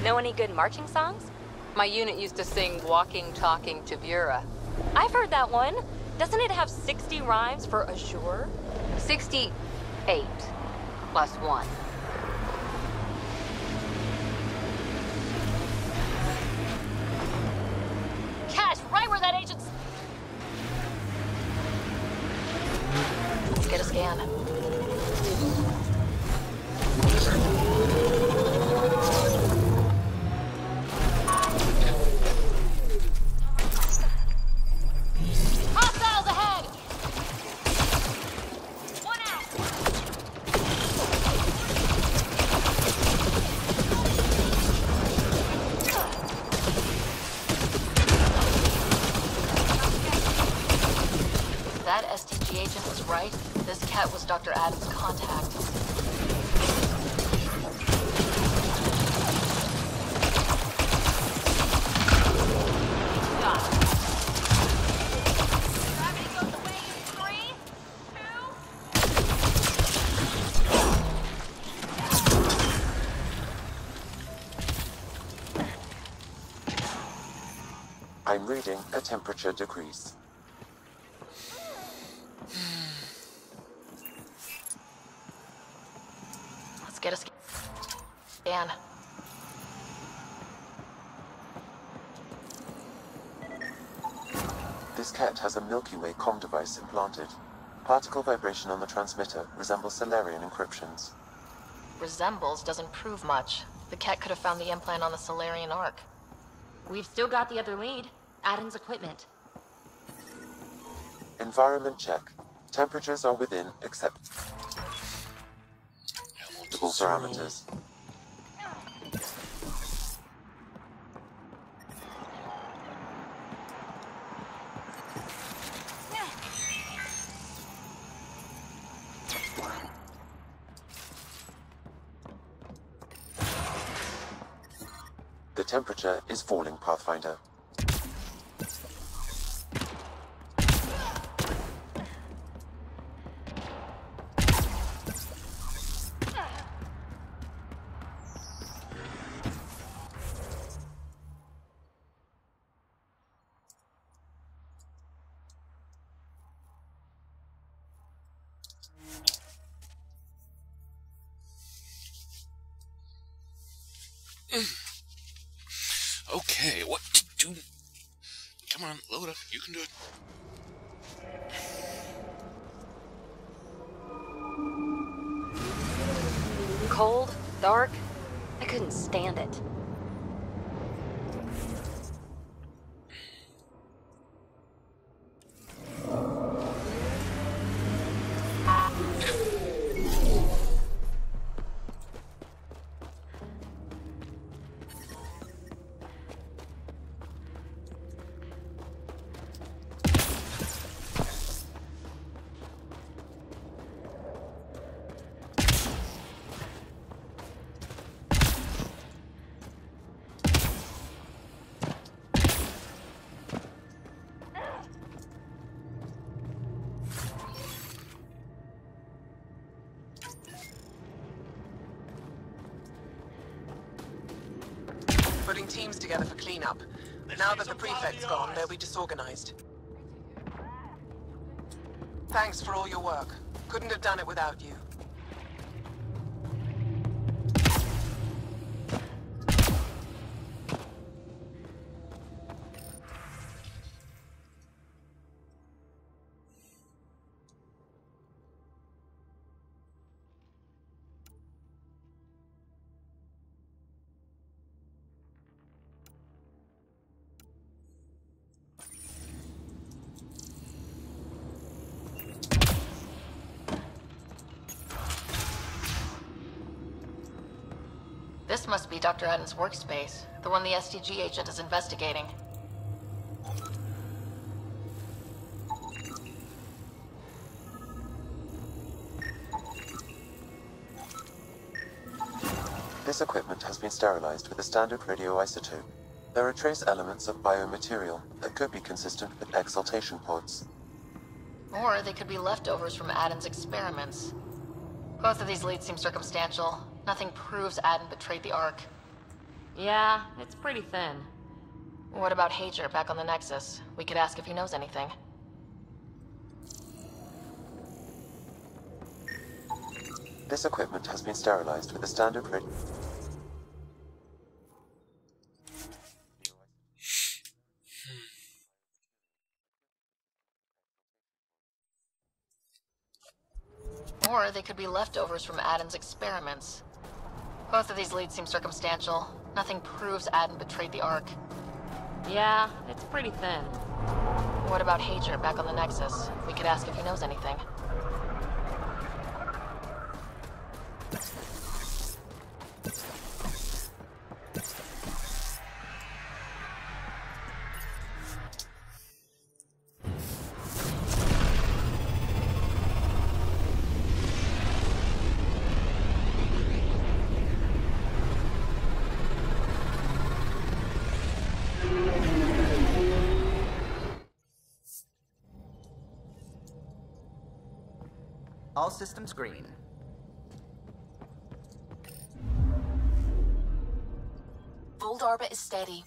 Know any good marching songs? My unit used to sing Walking, Talking to Vera. I've heard that one. Doesn't it have 60 rhymes for Azure? 68 plus 1. Cash, right where that agent's... Let's get a scan. Hostiles ahead! One out! If that STG agent was right, this cat was Dr. Adams' contact. I'm reading a temperature decrease. Get a scan. This cat has a Milky Way comm device implanted. Particle vibration on the transmitter resembles Solarian encryptions. Resembles doesn't prove much. The Ket could have found the implant on the Solarian Ark. We've still got the other lead. Adam's equipment. Environment check. Temperatures are within acceptable parameters. The temperature is falling, Pathfinder. Okay, what to do? Come on, load up. You can do it. Cold, dark. I couldn't stand it. Putting teams together for cleanup. Now that the prefect's gone, they'll be disorganized. Thanks for all your work. Couldn't have done it without you. This must be Dr. Adam's workspace, the one the SDG agent is investigating. This equipment has been sterilized with a standard radioisotope. There are trace elements of biomaterial that could be consistent with exaltation pods. Or they could be leftovers from Adam's experiments. Both of these leads seem circumstantial. Nothing proves Adam betrayed the Ark. Yeah, it's pretty thin. What about Hager back on the Nexus? We could ask if he knows anything. This equipment has been sterilized with a standard Or they could be leftovers from Adam's experiments. Both of these leads seem circumstantial. Nothing proves Adam betrayed the Ark. Yeah, it's pretty thin. What about Hager back on the Nexus? We could ask if he knows anything. All systems green. Old orbit is steady.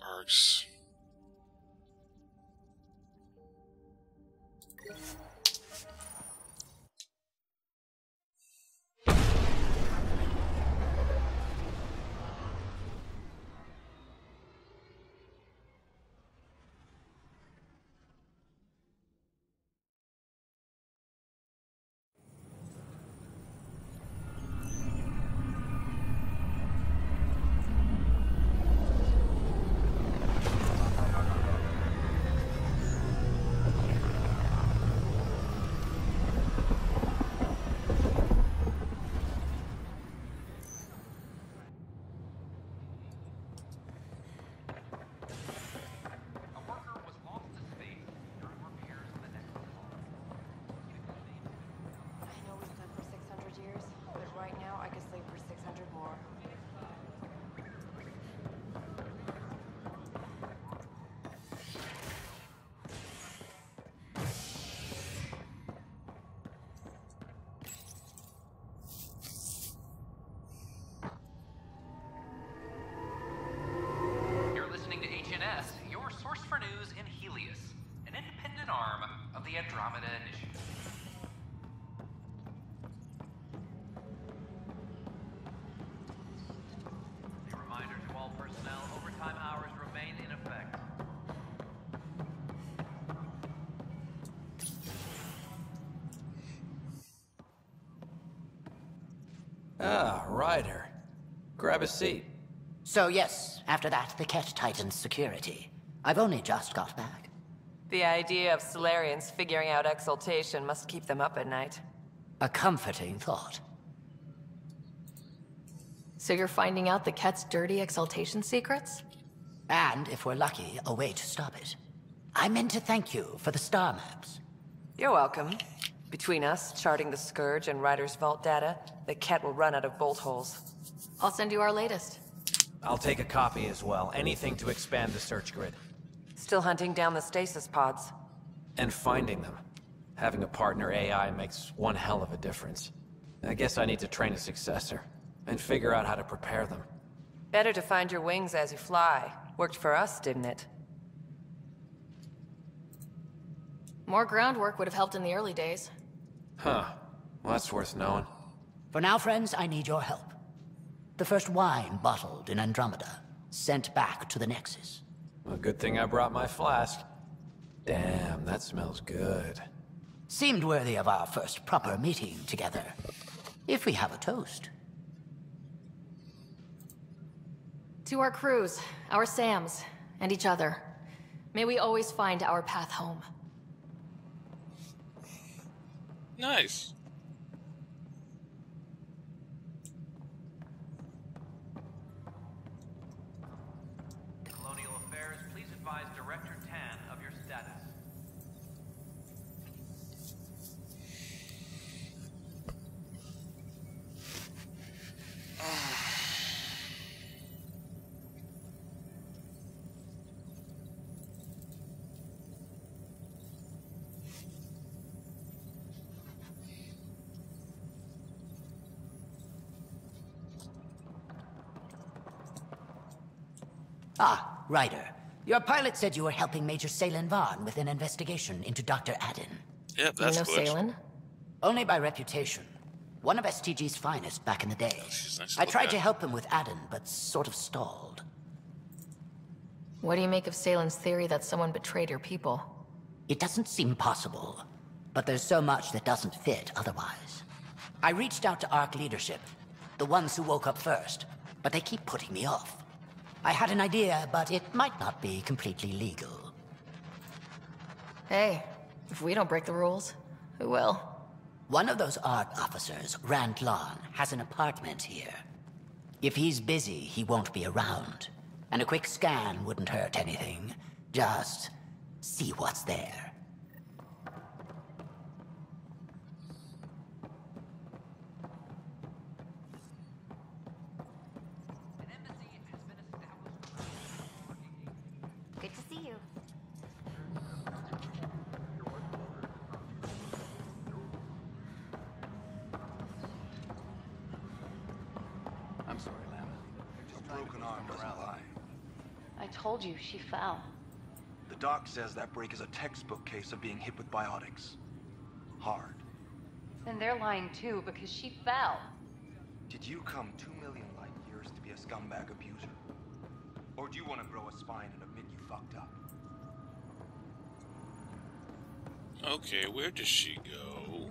arcs. Your source for news in Helios, an independent arm of the Andromeda Initiative. A reminder to all personnel, overtime hours remain in effect. Ah, Ryder. Grab a seat. So yes, after that, the Ket tightened security. I've only just got back. The idea of Solarians figuring out exaltation must keep them up at night. A comforting thought. So you're finding out the Ket's dirty exaltation secrets? And, if we're lucky, a way to stop it. I meant to thank you for the star maps. You're welcome. Between us, charting the Scourge and Ryder's vault data, the Ket will run out of bolt holes. I'll send you our latest. I'll take a copy as well. Anything to expand the search grid. Still hunting down the stasis pods. And finding them. Having a partner AI makes one hell of a difference. I guess I need to train a successor. And figure out how to prepare them. Better to find your wings as you fly. Worked for us, didn't it? More groundwork would have helped in the early days. Huh. Well, that's worth knowing. For now, friends, I need your help. The first wine bottled in Andromeda, sent back to the Nexus. Well, good thing I brought my flask. Damn, that smells good. Seemed worthy of our first proper meeting together. If we have a toast. To our crews, our Sams, and each other. May we always find our path home. Nice. Colonial Affairs, please advise Director Tan of your status. Ah, Ryder. Your pilot said you were helping Major Salen Vaughn with an investigation into Dr. Aden. Yep, that's you know Salen? Only by reputation. One of STG's finest back in the day. Nice I tried to help him with Aden, but sort of stalled. What do you make of Salen's theory that someone betrayed your people? It doesn't seem possible, but there's so much that doesn't fit otherwise. I reached out to ARC leadership, the ones who woke up first, but they keep putting me off. I had an idea, but it might not be completely legal. Hey, if we don't break the rules, who will? One of those ARC officers, Rand Lon, has an apartment here. If he's busy, he won't be around. And a quick scan wouldn't hurt anything. Just see what's there. Good to see you. I'm sorry, Lana. Just broken arm doesn't lie. I told you she fell. The doc says that break is a textbook case of being hit with biotics. Hard. Then they're lying too, because she fell. Did you come 2 million light years to be a scumbag abuser? Or do you want to grow a spine and admit you fucked up? Okay, where does she go?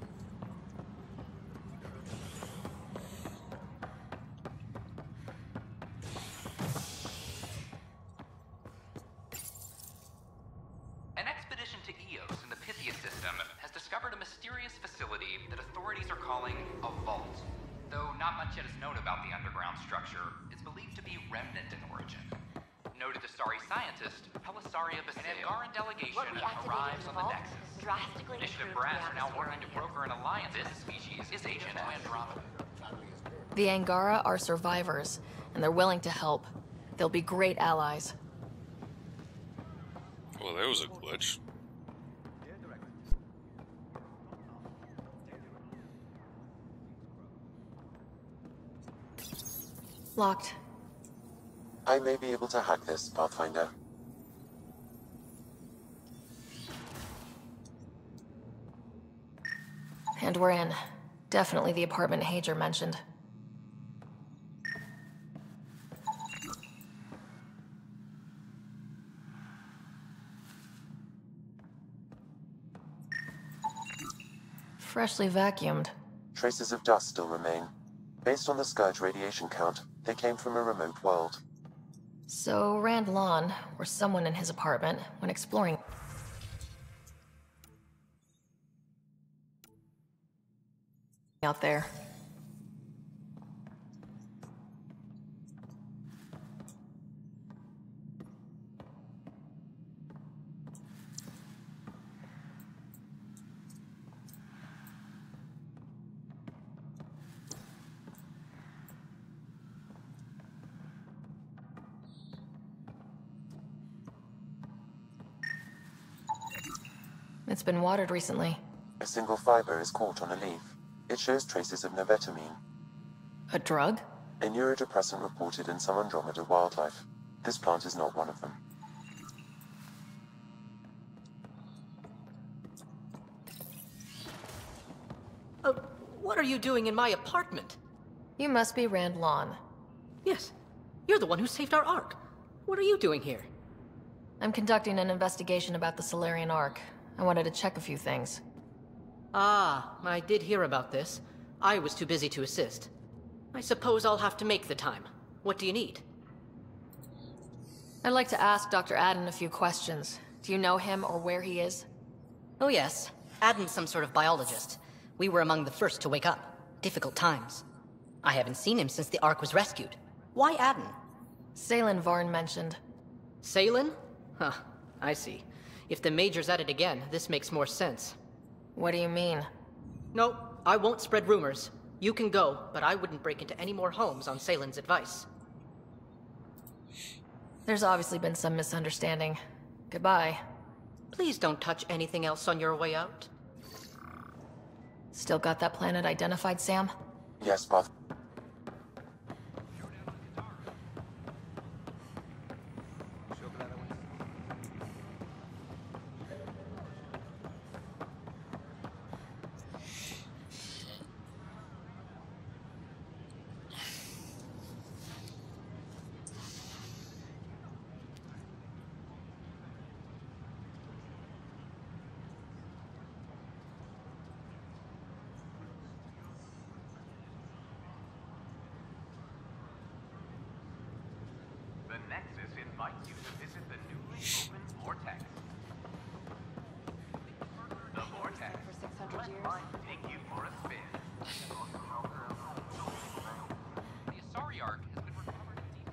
An expedition to Eos in the Pythia system has discovered a mysterious facility that authorities are calling a vault. Though not much yet is known about the underground structure, it's believed to be remnant in origin. Noted Asari scientist Pelisaria Basile, an Angaran delegation arrives on the Nexus. Initiative brass are now working to broker an alliance. This species is Agent Andromeda. The Angara are survivors, and they're willing to help. They'll be great allies. Well, there was a glitch. Locked. I may be able to hack this, Pathfinder. And we're in. Definitely the apartment Hager mentioned. Freshly vacuumed. Traces of dust still remain. Based on the Scourge radiation count, they came from a remote world. So Rand Lawn, or someone in his apartment, when exploring... out there. It's been watered recently. A single fiber is caught on a leaf. It shows traces of novetamine. A drug? A neurodepressant reported in some Andromeda wildlife. This plant is not one of them. What are you doing in my apartment? You must be Rand Lawn. Yes. You're the one who saved our Ark. What are you doing here? I'm conducting an investigation about the Solarian Ark. I wanted to check a few things. Ah, I did hear about this. I was too busy to assist. I suppose I'll have to make the time. What do you need? I'd like to ask Dr. Adden a few questions. Do you know him or where he is? Oh yes. Adden's some sort of biologist. We were among the first to wake up. Difficult times. I haven't seen him since the Ark was rescued. Why Adden? Salen Varn mentioned. Salen? Huh, I see. If the Major's at it again, this makes more sense. What do you mean? No, I won't spread rumors. You can go, but I wouldn't break into any more homes on Salen's advice. There's obviously been some misunderstanding. Goodbye. Please don't touch anything else on your way out. Still got that planet identified, Sam? Yes, Path. The Nexus invites you to visit the newly opened Vortex. The Vortex. Let life take you for a spin. The Asari Ark has been recovered in deep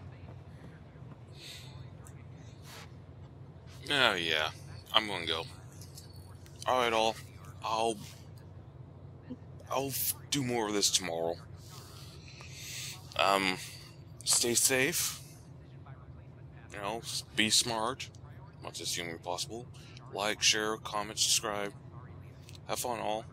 space. Oh yeah, I'm gonna go. Alright, I'll do more of this tomorrow. Stay safe. You know, be smart. Much as humanly possible. Like, share, comment, subscribe. Have fun, all.